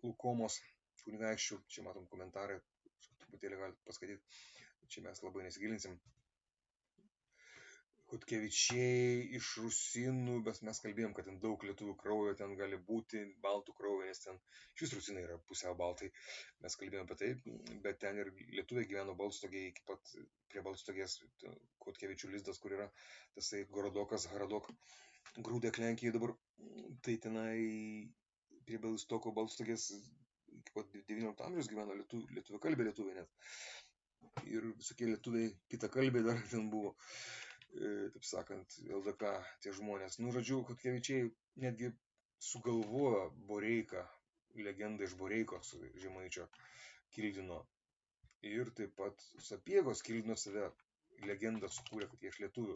[SPEAKER 1] Lukomos kunigaikščių, čia matom komentarai, truputėlį galite paskaityti, čia mes labai nesigilinsim. Chodkevičiai iš rusinų, bet mes kalbėjom, kad ten daug lietuvių kraujo, ten gali būti baltų kraujo, nes ten šis rusinai yra pusiau baltai, mes kalbėjom apie tai, bet ten ir lietuviai gyveno Baltstogėje, iki pat prie Baltstogės Chodkevičių lizdas, kur yra tasai Gorodokas, Haradok, Grūdek Lenkijai dabar, tai tenai prie Balstoko Baltstogės iki pat 19 amžiaus gyveno lietuvių kalbė lietuviai net. Ir visokie lietuviai kitakalbiai dar ten buvo. Taip sakant, LDK tie žmonės. Žodžiu, Chodkevičiai netgi sugalvojo Boreiką, legendą iš Boreikos žemaičio kildino. Ir taip pat Sapiegos kildino save, legendą sukūrė, kad jie iš lietuvių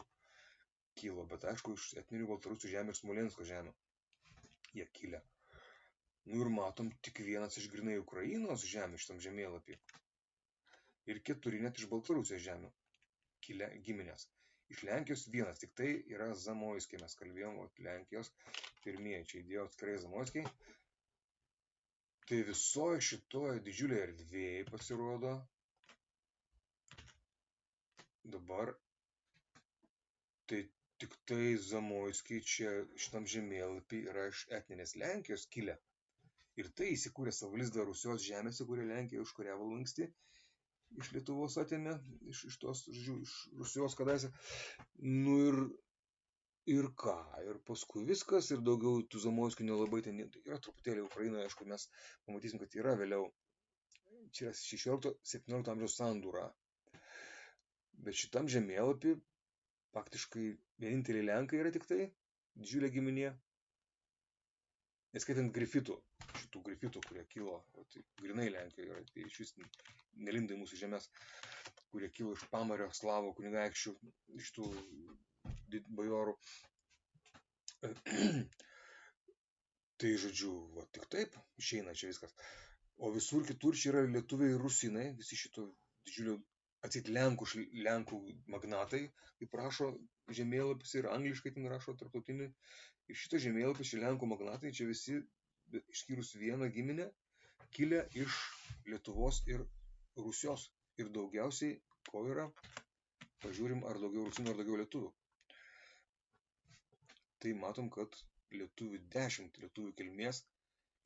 [SPEAKER 1] kilo, bet aišku, iš etninių Baltarusių žemė ir Smolensko žemė jie kilę. Ir matom tik vienas iš grinai Ukrainos žemė šitam žemėlapį. Ir 4 net iš Baltarusijos žemių kilę giminės. Iš Lenkijos vienas, tik tai yra Zamoiskiai, mes kalbėjom, Lenkijos pirmieji, čia įdėjo atskirai Zamoiskiai. Tai visoje šitoje didžiulėje erdvėje pasirodo dabar, tai tik tai Zamoiskiai čia šitam žemėlapį yra iš etninės Lenkijos kilę. Ir tai įsikūrė savo lizdą Rusijos žemėse, kurie Lenkija užkariavo lanksti. Iš Lietuvos atėmė, iš Rusijos kadaise. Ir ką, ir paskui viskas, ir daugiau tų Zamoiskių nelabai ten yra truputėlį Ukrainoje, aišku, mes pamatysim, kad yra vėliau. Čia yra 16-17 amžiaus sandūra. Bet šitam žemėlapį faktiškai vieninteliai Lenkai yra tik tai, didžiulė giminė. Neskaitant šitų grifitų, kurie kilo, tai grinai Lenkijoje yra, tai iš vis nelinda į mūsų žemės, kurie kilo iš Pamario, Slavo, kunigaikščių, iš tų bajorų. Tai žodžiu, tik taip išeina čia viskas. O visur kitur čia yra lietuviai ir rusinai, visi šito didžiulio atsit Lenkų magnatai, kaip rašo žemėlapis ir angliškai ten rašo tarptautinį. Ir šito žemėlapis, čia Lenkų magnatai, čia visi, išskyrus vieną giminę, kilę iš Lietuvos ir Rusijos. Ir daugiausiai, ko yra, pažiūrim, ar daugiau rusinų, ar daugiau lietuvių. Tai matom, kad lietuvių 10 lietuvių kilmės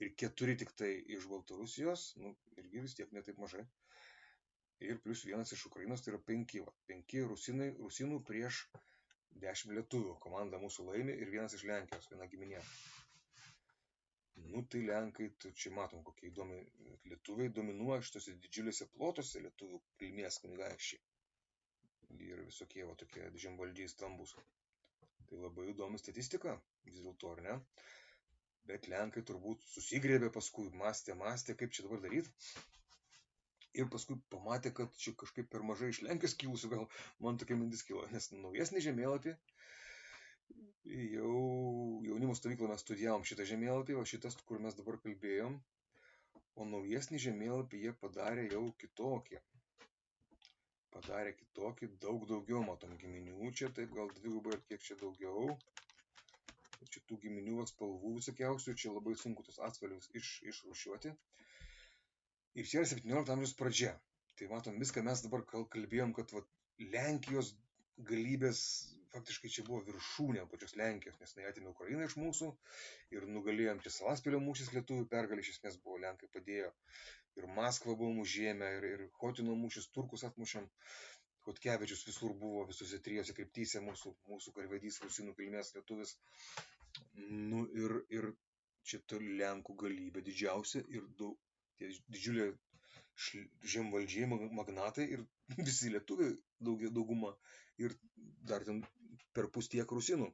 [SPEAKER 1] ir 4 tik tai iš Baltarusijos, irgi vis tiek netaip mažai. Ir plus vienas iš Ukrainos, tai yra 5. 5 rusinų prieš 10 lietuvių. Komanda mūsų laimi ir vienas iš Lenkijos, viena giminė. Tai Lenkai, tai čia matom, kokie įdomi lietuviai dominuoja šitose didžiuliuose plotuose lietuvių kilmės kunigaikščiai. Ir visokie tokie žemvaldžiai stambus. Tai labai įdomi statistika, vis dėlto, ar ne? Bet Lenkai turbūt susigrėbė paskui, mąstė, kaip čia dabar daryti. Ir paskui pamatė, kad čia kažkaip per mažai iš Lenkijos kilusių, gal man tokia mintis kilo, nes naujesnį žemėlapį, jau jaunimo stovyklą mes studijavom šitą žemėlapį, o šitas, kur mes dabar kalbėjom, o naujesnį žemėlapį jie padarė jau kitokį. Daug daugiau matom giminių, čia taip gal dvigubai ar kiek čia daugiau. Čia tų giminių spalvų visokiausių, čia labai sunku tos atspalvius išrūšiuoti. Ir čia yra 17 amžiaus pradžia. Tai matom, viską mes dabar kalbėjom, kad Lenkijos galybės faktiškai čia buvo viršūnė pačios Lenkijos, nes jinai atėmė Ukrainą iš mūsų ir nugalėjom čia Salaspilio mūšis lietuvių pergalė, iš esmės buvo, Lenkai padėjo. Ir Maskvą buvom užėmę, ir Chotino mūšis, turkus atmušėm. Chodkevičius visur buvo, visose 3 kryptyse mūsų karvedys, rusinų kilmės lietuvis. Ir čia ta Lenkų galybė didžiausia ir tie didžiuliai žemvaldžiai, magnatai ir visi lietuviai dauguma ir dar ten perpus tiek rusinų.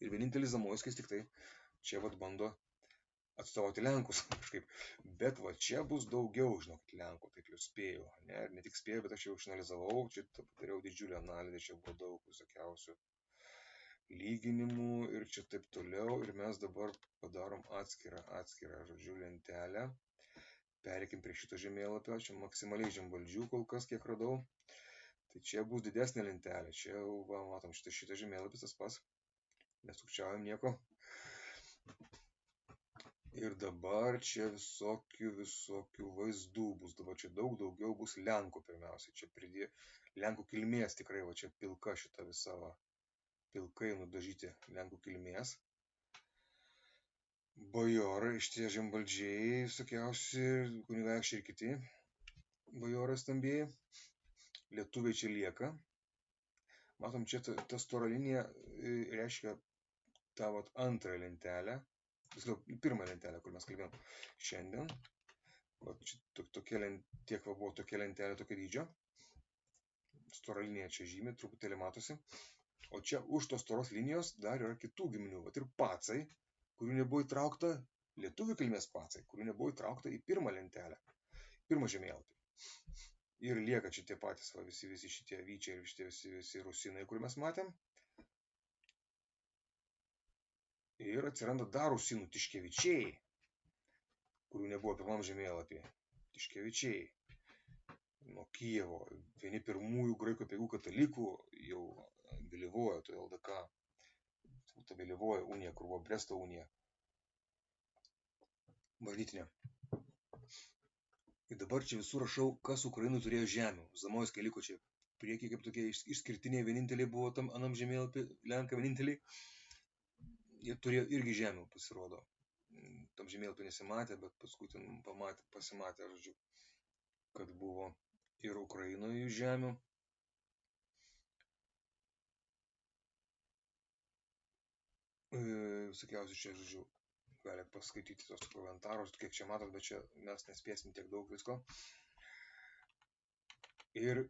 [SPEAKER 1] Ir vienintelis Zamoiskis tik tai čia vat bando atstovauti Lenkus kažkaip. Bet va čia bus daugiau, žinokit, Lenkų, taip jau spėjau. Ne tik spėjau, bet aš jau išanalizavau, čia padariau didžiulę analizę, čia buvo daug visokiausių lyginimų ir čia taip toliau. Ir mes dabar padarom atskirą, žodžiu, lentelę. Pereikim prie šito žemėlapio, čia maksimaliai žemvaldžių kol kas, kiek radau. Tai čia bus didesnė lentelė, čia jau, va, matom, šitą žemėlapis tas pats, nesukčiaujam nieko. Ir dabar čia visokių vaizdų bus, dabar čia daugiau bus Lenkų pirmiausia, čia pridė Lenkų kilmės tikrai, va čia pilka šita visa, va, pilkai nudažyti Lenkų kilmės. Bajorai, šitie žemvaldžiai, visokiausi, kunigaikščiai ir kiti bajorai stambėjai. Lietuviai čia lieka. Matom, čia ta stora linija reiškia tą vat antrą lentelę. Pirmą lentelę, kur mes kalbėjom šiandien. Vat, tiek buvo tokia lentelė, tokio dydžio. Stora linija čia žymi, truputėlį matosi. O čia už tos storos linijos dar yra kitų giminių. Vat ir pacai, kurių nebuvo įtraukta, lietuvių kilmės pacai, kurių nebuvo įtraukta į pirmą lentelę, pirmą žemėlapį. Ir lieka čia tie patys, va, visi šitie vyčiai ir šitie visi rusinai, kur mes matėm. Ir atsiranda dar rusinų tiškevičiai, kurių nebuvo pirmam žemėlapį. Tiškevičiai nuo Kijevo, vieni pirmųjų graikų apeigų katalikų jau vėlyvojo, tai LDK, ta vėlyvoja unija, kur buvo Bresto unija, bažnytinė. Ir dabar čia visur rašau, kas Ukrainai turėjo žemių. Zamoiskai liko čia priekį, kaip tokie išskirtiniai, vieninteliai buvo tam anam žemėlapį, Lenkai vieninteliai. Jie turėjo irgi žemių, pasirodo. Tam žemėlapį nesimatė, bet paskui ten pasimatė, žodžiu, kad buvo ir Ukrainoje žemių. Visokiausių čia, žodžiu, galite paskaityti tos komentarus, kiek čia matot, bet čia mes nespėsim tiek daug visko. Ir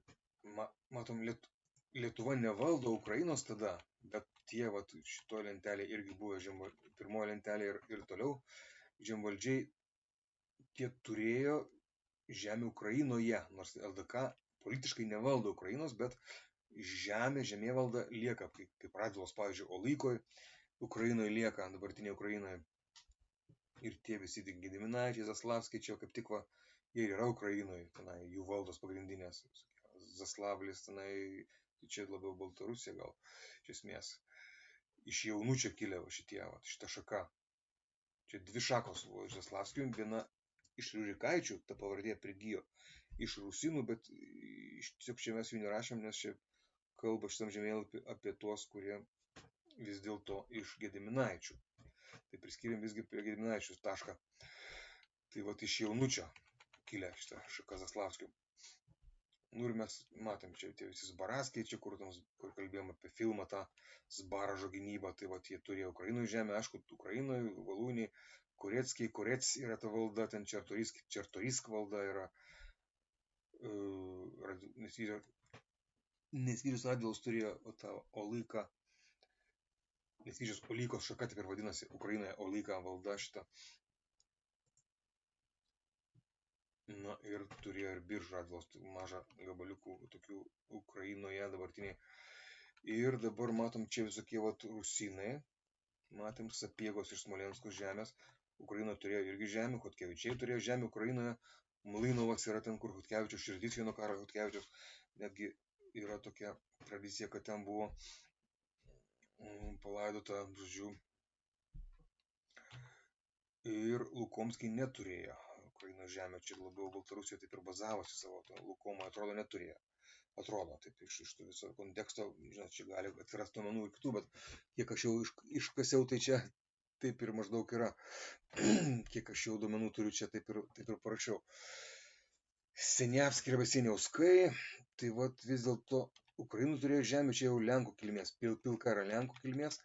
[SPEAKER 1] matom, Lietuva nevaldo Ukrainos tada, bet tie, vat, šitoje lentelėje irgi buvo pirmoje lentelėje ir toliau žemvaldžiai, tie turėjo žemę Ukrainoje, nors LDK politiškai nevaldo Ukrainos, bet žemėvalda lieka, kaip Radvilos, pavyzdžiui, Olykoje, Ukrainoje lieka, dabartinėje Ukrainoje. Ir tie visi Gediminaičiai, Zaslavskiai, čia kaip tik va, jie yra Ukrainoje, tenai jų valdos pagrindinės. Zaslavlis, tenai, čia labiau Baltarusija gal, iš esmės. Iš Jaunučio kilę šitie, va, šita šaka. Čia dvi šakos buvo iš Zaslavskių, viena iš Rurikaičių, ta pavardė prigijo iš Rusinų, bet tiesiog čia mes jų nerašėm, nes čia kalba šitam žemėlapį apie tuos, kurie vis dėlto iš Gediminaičių. Tai priskiriam visgi prie Gediminaičių tašką. Tai vat iš Jaunučio kilę šitą šaką Zaslavskių. Nu ir mes matėm čia tie visi Zbaraskiai, čia kur kalbėjom apie filmą tą Zbaražo gynybą, tai vat jie turėjo Ukrainoje žemę, aišku, Ukrainoje, Valūniai, Koreckiai, Korec yra ta valda, ten Čertorisk valda yra, Nesvyžius Radvilos turėjo tą Olyką, Nesvyžius Olykos šaka taip ir vadinasi, Ukrainoje Olyka valda šitą. Na ir turėjo ir Biržų Radvilos mažą gabaliukų tokių Ukrainoje dabartiniai. Ir dabar matom čia visokie vat rusinai, matėm Sapiegos iš Smolensko žemės, Ukrainoje turėjo irgi žemė, Chodkevičiai turėjo žemę Ukrainoje, Mlynovas yra ten, kur Chodkevičiaus širdys, vieno karo Chodkevičiaus, netgi yra tokia tradicija, kad ten buvo palaidota, žodžiu, ir Lukomskiai neturėjo Ukrainos žemę, čia labiau Baltarusija taip ir bazavosi savo, to Lukomo atrodo neturėjo. Atrodo, taip iš to viso konteksto, žinot, čia gali atsirasti duomenų ir kitų, bet kiek aš jau iškasiau, tai čia taip ir maždaug yra. Kiek aš jau duomenų turiu, čia taip ir parašiau. Seniavskiai arba Seniauskai, tai vat vis dėlto Ukrainų turėjo žemė, čia jau Lenkų kilmės, pilka yra Lenkų kilmės,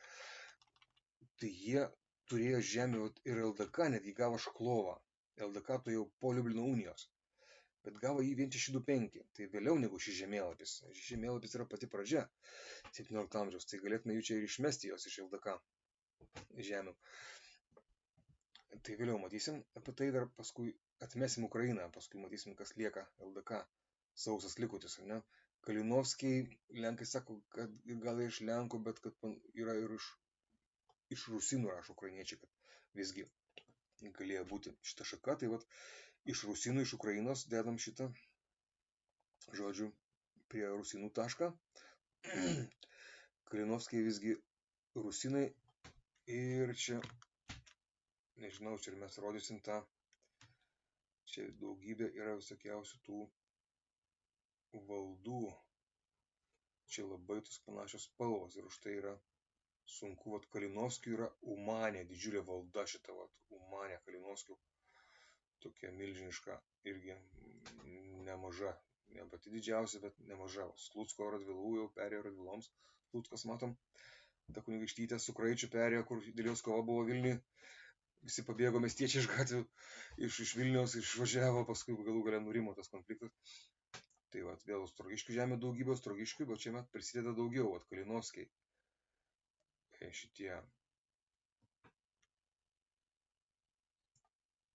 [SPEAKER 1] tai jie turėjo žemę ir LDK, netgi gavo Šklovą. LDK tai jau po Liublino unijos. bet gavo jį vien 625, tai vėliau negu šis žemėlapis. Šis žemėlapis yra pati pradžia 17 amžiaus, tai galėtume jų čia ir išmesti jos iš LDK žemių. Tai vėliau matysim, apie tai dar paskui atmesim Ukrainą, paskui matysim, kas lieka LDK, sausas likutis, ne? Kalinovskiai, lenkai sako, kad gal iš Lenkų, bet kad yra ir iš rusinų, rašo ukrainiečiai, kad visgi galėjo būti šita šaka, tai vat iš rusinų, iš Ukrainos dedam šitą, žodžiu, prie rusinų tašką. Kalinovskiai visgi rusinai ir čia, nežinau, čia ir mes rodysim tą, čia daugybė yra visokiausių tų valdų, čia labai tos panašios spalvos ir už tai yra sunku, vat Kalinovskių yra Umanė, didžiulė valda šita, vat Umanė Kalinovskių, tokia milžiniška, irgi nemaža, ne pati didžiausia, bet nemaža. Slucko Radvilų jau perėjo Radviloms, Sluckas matom, ta kunigaikštytė su Kraičiu perėjo, kur dėl jos kova buvo Vilniui, visi pabėgo miestiečiai iš gatvių, iš Vilniaus išvažiavo, paskui galų gale nurimo tas konfliktas. Tai vat vėl Ostrogiškių žemė daugybė Ostrogiškių, bet čia prisideda daugiau, vat Kalinovskiai. Šitie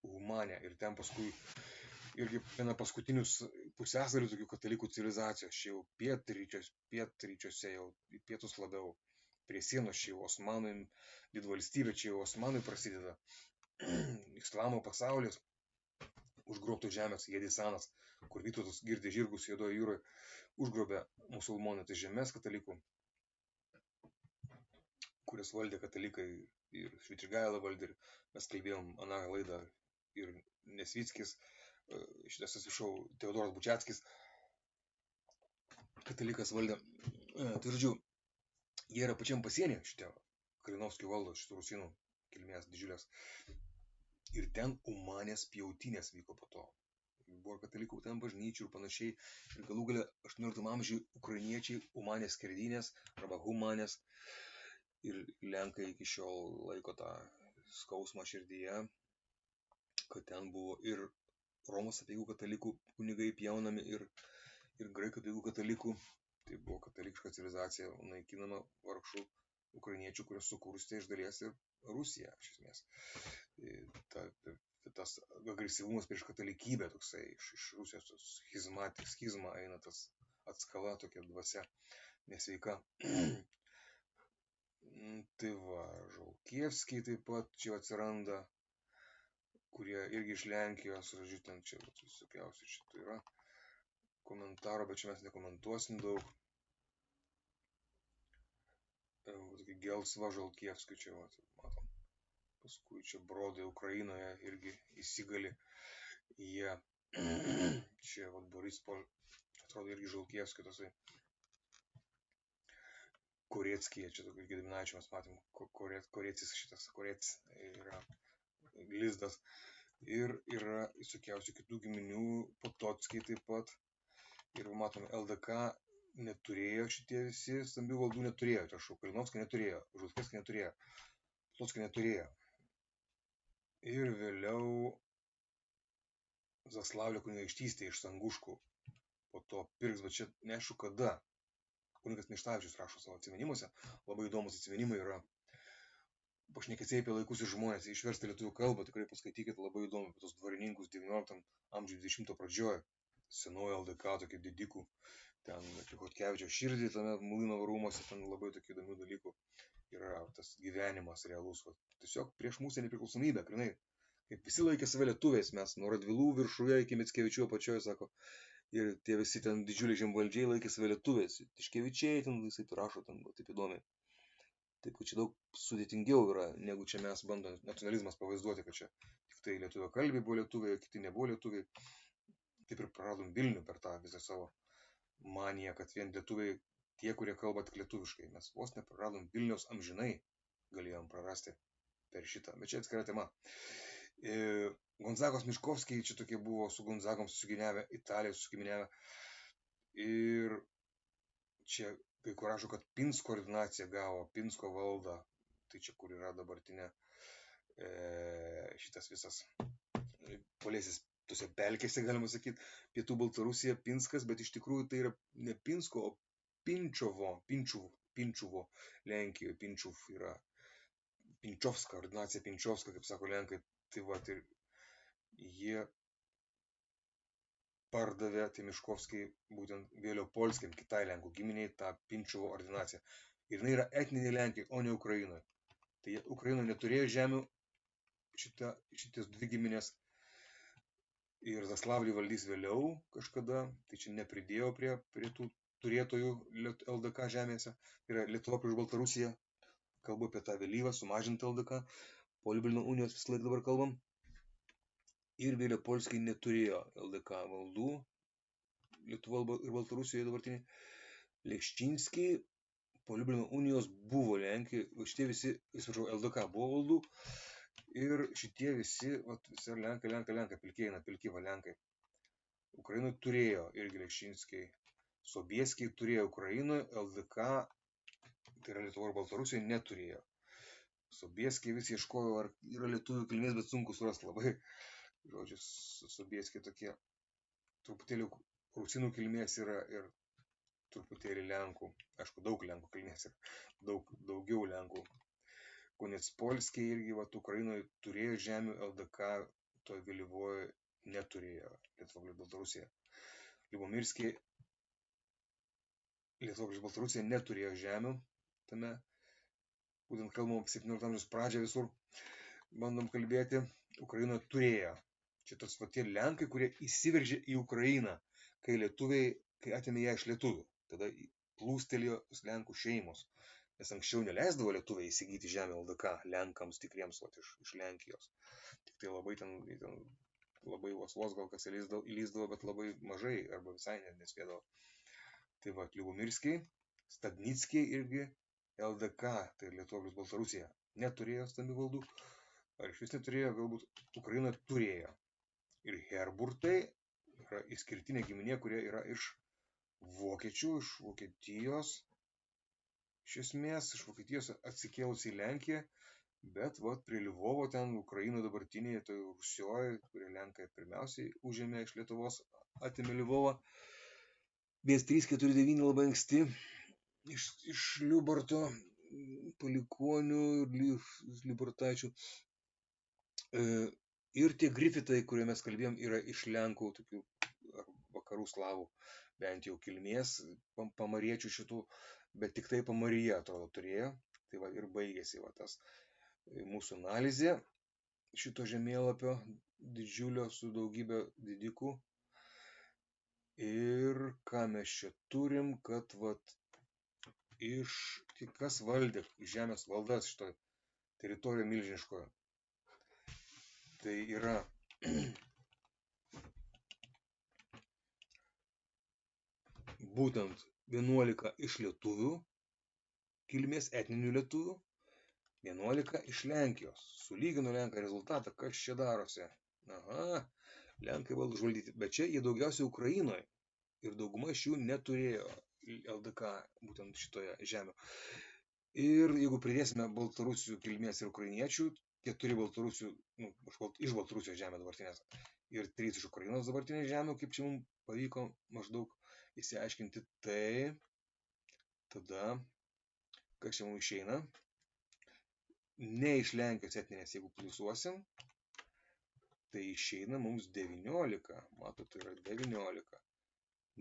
[SPEAKER 1] Umanė ir ten paskui irgi viena paskutinius pusęsalių tokių katalikų civilizacijos, čia jau pietryčiuose, jau į pietus labiau, prie sienos čia jau Osmanų didvalstybė, čia jau Osmanui prasideda, islamo pasaulis, užgrobtų žemės, Jedisanas, kur Vytautas girdė žirgus Juodoje jūroje, užgrobė musulmonų tai žemės katalikų, kurias valdė katalikai ir Švitrigaila valdė, ir mes kalbėjom aną laidą, ir Nesvickis, šitas atsiprašau, Teodoras Bučiackis, katalikas valdė. Tai žodžiu, jie yra pačiam pasienį šitie Kalinovskių valdos, šitų rusinų kilmės didžiulės. Ir ten Umanės pjautynės vyko po to. Buvo katalikų ten bažnyčių ir panašiai. Ir galų gale 18 amžiuje ukrainiečiai Umanės skerdynės arba Humanės. Ir Lenkai iki šiol laiko tą skausmą širdyje, kad ten buvo ir Romos apeigų katalikų kunigai pjaunami ir graikų apeigų katalikų. Tai buvo katalikiška civilizacija naikinama vargšų ukrainiečių, kurios sukurstė iš dalies ir Rusiją, iš esmės. Tas agresyvumas prieš katalikybę toksai, iš Rusijos schizma eina tas atskala, tokia dvasia nesveika. Tai va, Žalkievskiai taip pat čia atsiranda, kurie irgi iš Lenkijos, žodžiu, ten čia visokiausių čia yra komentaro, bet čia mes nekomentuosim daug. Gelsva Žalkievskių čia, matom. Paskui čia Brodai Ukrainoje irgi įsigali. Jie čia, Borispo, atrodo, irgi Žalkievskių tasai. Koreckiai, čia tokių Gediminaičių mes matėm, Korecis šitas, Korec yra Glizdas. Ir yra visokiausių kitų giminių, Potockiai taip pat. Ir matom, LDK neturėjo šitie visi, stambių valdų neturėjo, tašau, Kalinovskį neturėjo, Žalkievskį neturėjo, Potockiai neturėjo. Ir vėliau Zaslavlio kunigaikštystė iš Sanguškų po to pirks, bet čia neaišku kada. Kunigas Meištavičius rašo savo atsiminimuose, labai įdomus atsiminimai yra. Pašnekėsiai apie laikus ir žmonės, išversta lietuvių kalbą, tikrai paskaitykit, labai įdomu apie tos dvarininkus 19 amžiaus 20 pradžioje, senojo LDK, tokie didikų, ten Lichotkevičiaus širdį, tame Mulinovo rūmuose, ten labai tokių įdomių dalykų yra tas gyvenimas realus, va. Tiesiog prieš mūsų nepriklausomybę, grinai, kaip visi laikė save lietuviais, mes nuo Radvilų viršuje iki Mickevičių apačioje, sako, ir tie visi ten didžiuliai žemvaldžiai laikė save lietuviais, Tiškevičiai ten visai rašo, ten taip įdomiai. Taip, kad čia daug sudėtingiau yra, negu čia mes bandom nacionalizmas pavaizduoti, kad čia tik tai lietuvio kalbiai buvo lietuviai, kiti nebuvo lietuviai. Taip ir praradom Vilnių per tą visą savo maniją, kad vien lietuviai tie, kurie kalba tik lietuviškai. Mes vos nepraradom Vilniaus amžinai, galėjom prarasti per šitą, bet čia atskira tema. Gonzagos Miškovskiai čia tokie buvo su Gonzagom susigyniavę, Italijos susigyniavę. Ir čia kai kur rašo, kad Pinsko ordinaciją gavo, Pinsko valdą, tai čia kur yra dabartinė šitas visas Polėsis tose pelkėse, galima sakyti, pietų Baltarusija, Pinskas, bet iš tikrųjų tai yra ne Pinsko, o Pinčuvo Lenkijoje. Pinčuv yra Pinčovska, ordinacija Pinčovska, kaip sako Lenkai. Tai va, ir jie pardavė Tymiškovskiai būtent Vėliopolskiam, kitai Lenkų giminiai, tą Pinčuvo ordinaciją. Ir jinai yra etninė Lenkija, o ne Ukrainoje. Tai Ukrainoje neturėjo žemių šitas dvi giminės. Ir Zaslavlį valdys vėliau kažkada, tai čia nepridėjo prie tų turėtojų LDK žemėse. Tai yra Lietuva prieš Baltarusiją. Kalbu apie tą vėlyvą, sumažintą LDK. Po Liublino unijos visą laiką dabar kalbam. Ir Vėliopolskiai neturėjo LDK valdų. Lietuva ir Baltarusijoje dabartiniai. Leščinskiai po Liublino unijos buvo Lenkija. Šitie visi, LDK buvo valdų. Ir šitie visi Lenkai, pilkiai Lenkai. Ukrainoje turėjo irgi Leščinskiai. Sobieskiai turėjo Ukrainoje, LDK, tai yra Lietuva ir Baltarusija, neturėjo. Sobieskiai vis ieškojo, ar yra lietuvių kilmės, bet sunku surasti labai. Žodžiu, Sobieskiai tokie truputėlį rusinų kilmės yra ir truputėlį Lenkų. Aišku, daug Lenkų kilmės yra, daugiau Lenkų. Konecpolskiai irgi Ukrainoje turėjo žemių, LDK toj vėlyvoje neturėjo, Lietuva prieš Baltarusiją. Liubomirskiai Lietuva prieš Baltarusiją neturėjo žemių, tame, būtent kalbam apie 17 amžiaus pradžią visur, bandom kalbėti, Ukrainoje turėjo. Čia tos tie Lenkai, kurie įsiveržė į Ukrainą, kai atėmė ją iš lietuvių, tada plūstelėjo Lenkų šeimos. Nes anksčiau neleisdavo lietuviai įsigyti žemę LDK Lenkams tikriems iš Lenkijos. Tik tai labai ten labai vos gal kas įlysdavo, bet labai mažai arba visai nespėdavo. Tai va, Liubomirskiai, Stadnickiai irgi LDK, tai Lietuva prieš Baltarusiją, neturėjo stambių valdų. Ar iš vis neturėjo, galbūt Ukrainoje turėjo. Ir Herburtai yra išskirtinė giminė, kurie yra iš vokiečių, iš Vokietijos. Iš esmės, iš Vokietijos atsikėlusi į Lenkiją, bet prie Lvovo ten Ukraino dabartinėje, tai Rusijoje, kurie Lenkai pirmiausiai užėmė iš Lietuvos, atėmė Lvovą. 1349 labai anksti iš Liubarto palikonių Liubartaičių. Ir tie Grifitai, kurie mes kalbėjom, yra iš Lenkų, tokių vakarų slavų, bent jau kilmės, pamariečių šitų, bet tik tai Pamarija, atrodo, turėjo. Tai ir baigėsi tas mūsų analizė šito žemėlapio didžiulio su daugybė didikų. Ir ką mes čia turim, kad kas valdė žemės valdas šitoje teritorijoje milžiniškoje. Tai yra būtent 11 iš lietuvių kilmės, etninių lietuvių, 11 iš Lenkijos. Sulygino Lenkai rezultatą, kas čia darosi. Aha, Lenkai valdo užvaldyti, bet čia jie daugiausiai Ukrainoje ir dauguma iš jų neturėjo LDK būtent šitoje žemė. Ir jeigu pridėsime baltarusių kilmės ir ukrainiečių, 4 baltarusių, iš Baltarusijos žemė dabartinės ir 3 iš Ukrainos dabartinės žemė, kaip čia mums pavyko maždaug įsiaiškinti, tai tada, kas čia mums išeina, ne iš Lenkijos etninės, jeigu pliusuosim, tai išeina mums 19, matot, tai yra 19,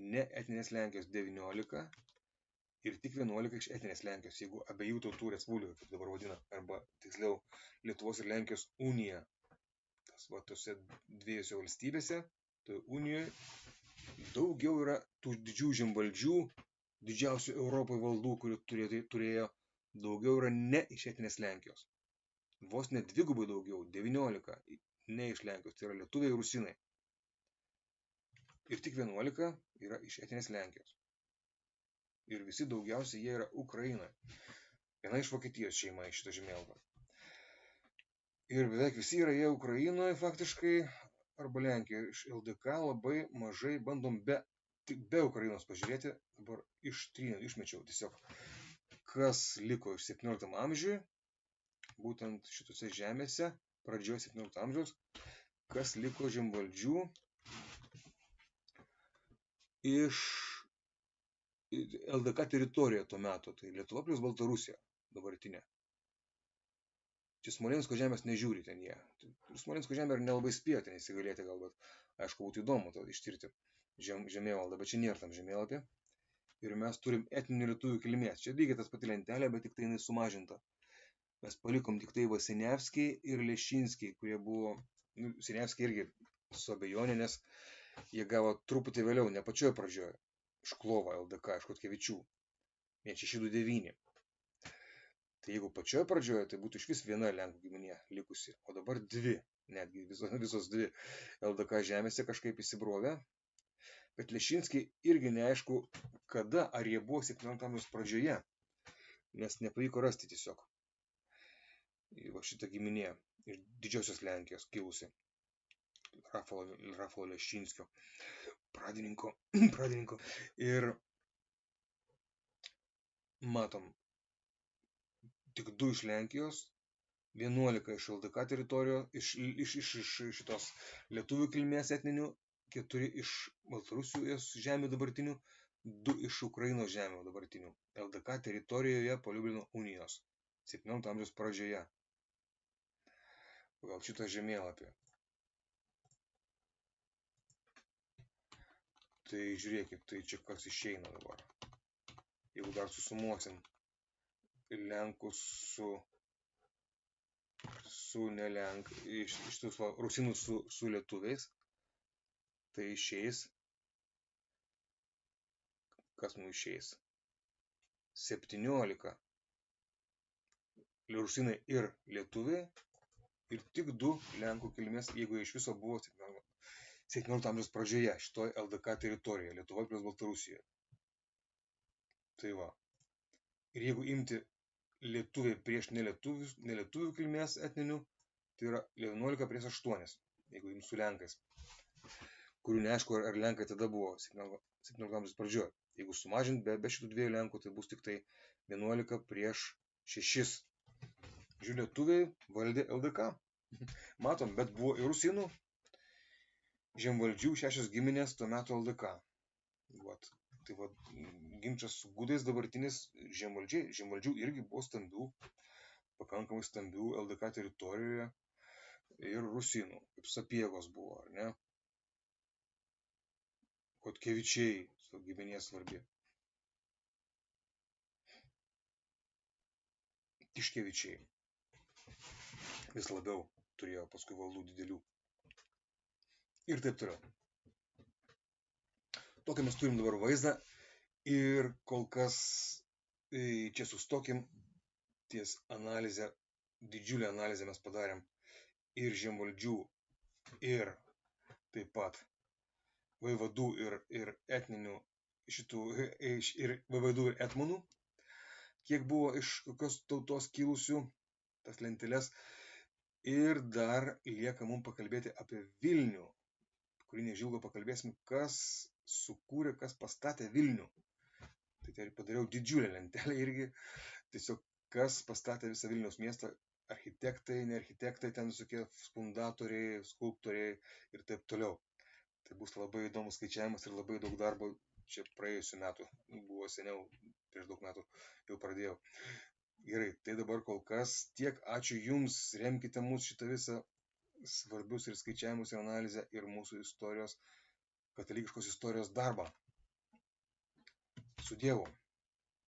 [SPEAKER 1] ne etninės Lenkijos 19 ir tik 11 iš etninės Lenkijos, jeigu abiejų tautų respublika, kaip dabar vadina, arba tiksliau Lietuvos ir Lenkijos unija. Tose dviejose valstybėse, toje unijoje, daugiau yra tų didžių žemvaldžių, didžiausių Europoje valdų, kurių turėjo, daugiau yra ne iš etninės Lenkijos. Vos net dvigubai daugiau, 19 ne iš Lenkijos, tai yra lietuviai ir rusinai. Ir tik 11 yra iš etninės Lenkijos. Ir visi daugiausiai jie yra Ukrainoje. Viena iš Vokietijos šeima iš šito žemėlapio. Ir beveik visi yra jie Ukrainoje faktiškai, arba Lenkijoje. Iš LDK labai mažai bandom be Ukrainos pažiūrėti. Dabar išmečiau tiesiog, kas liko iš 17 amžiuje, būtent šitose žemėse, pradžioje 17 amžiaus. kas liko žemvaldžių iš LDK teritorijoje tuo metu, tai Lietuva plus Baltarusija dabartinė. Čia Smolensko žemės nežiūri ten jie. Smolensko žemė ir nelabai spėjo ten įsigalėti gal, bet aišku būtų įdomu to ištirti žemėvaldą, bet čia nėra tam žemėlapį. Ir mes turim etninių lietuvių kilmės. Čia lygiai tas pati lentelė, bet tik tai jinai sumažinta. Mes palikom tik tai Siniavskį ir Leščinskį, kurie buvo, Siniavskį irgi su abejonė, nes jie gavo truputį vėliau, ne pačioje pradžioje, Šklovą LDK, iš Chodkevičių, 1629. Tai jeigu pačioje pradžioje, tai būtų iš vis viena Lenkų giminė likusi, o dabar dvi, netgi visos dvi LDK žemėse kažkaip įsibrovė. Bet Leščinskiai irgi neaišku, kada, ar jie buvo 17 amžiaus pradžioje, nes nepavyko rasti tiesiog. Va šitą giminė iš Didžiosios Lenkijos kilusi, Rafalo Leščinskio pradininko. Ir matom, tik 2 iš Lenkijos, 11 iš LDK teritorijos, iš šitos lietuvių kilmės etninių, 4 iš Baltarusijos žemių dabartinių, 2 iš Ukrainos žemių dabartinių. LDK teritorijoje po Liublino unijos 17 amžiaus pradžioje. Gal šitą žemėlapį. Tai žiūrėkit, tai čia kas išeina dabar. Jeigu dar susumuosim Lenkus su nelenk, iš rusinų su lietuviais, tai išeis, kas mums išeis? 17 rusinai ir lietuviai ir tik 2 Lenkų kilmės, jeigu iš viso buvo 17 amžiaus pradžioje šitoje LDK teritorijoje, Lietuvoje plus Baltarusijoje. Tai va. Ir jeigu imti lietuviai prieš nelietuvių kilmės etninių, tai yra 11 prieš 8, jeigu imti su Lenkais, kurių neaišku, ar Lenkai tada buvo 17 amžiaus pradžioje. Jeigu sumažinti be šitų 2 Lenkų, tai bus tik tai 11 prieš 6. Žiūrėjau, lietuviai valdė LDK. Matom, bet buvo ir rusinų, žemvaldžių 6 giminės tuo metu LDK. Vat. Tai va, ginčas su gudais dabartinis žemvaldžių irgi buvo stambių, pakankamai stambių LDK teritorijoje ir rusinų, kaip Sapiegos buvo, ar ne? Chodkevičiai, su giminė svarbi. Tiškevičiai vis labiau turėjo paskui valdų didelių. Ir taip toliau. Tokį mes turim dabar vaizdą ir kol kas čia sustokim ties analizę, didžiulę analizę mes padarėm ir žemvaldžių, ir taip pat vaivadų ir etninių šitų, ir vaivadų ir etmonų, kiek buvo iš kokios tautos kilusių, tas lenteles. Ir dar lieka mums pakalbėti apie Vilnių, kurį nežilgo pakalbėsim, kas sukūrė, kas pastatė Vilnių. Tai padariau didžiulę lentelę irgi, tiesiog kas pastatė visą Vilniaus miestą, architektai, ne architektai, ten visokie fundatoriai, skulptoriai ir taip toliau. Tai bus labai įdomus skaičiavimas ir labai daug darbo čia praėjusių metų, buvo seniau, prieš daug metų jau pradėjau. Gerai, tai dabar kol kas tiek, ačiū Jums, remkite mūsų šitą visą svarbius ir skaičiavimus ir analizę ir mūsų istorijos, katalikiškos istorijos darbą. Su Dievu.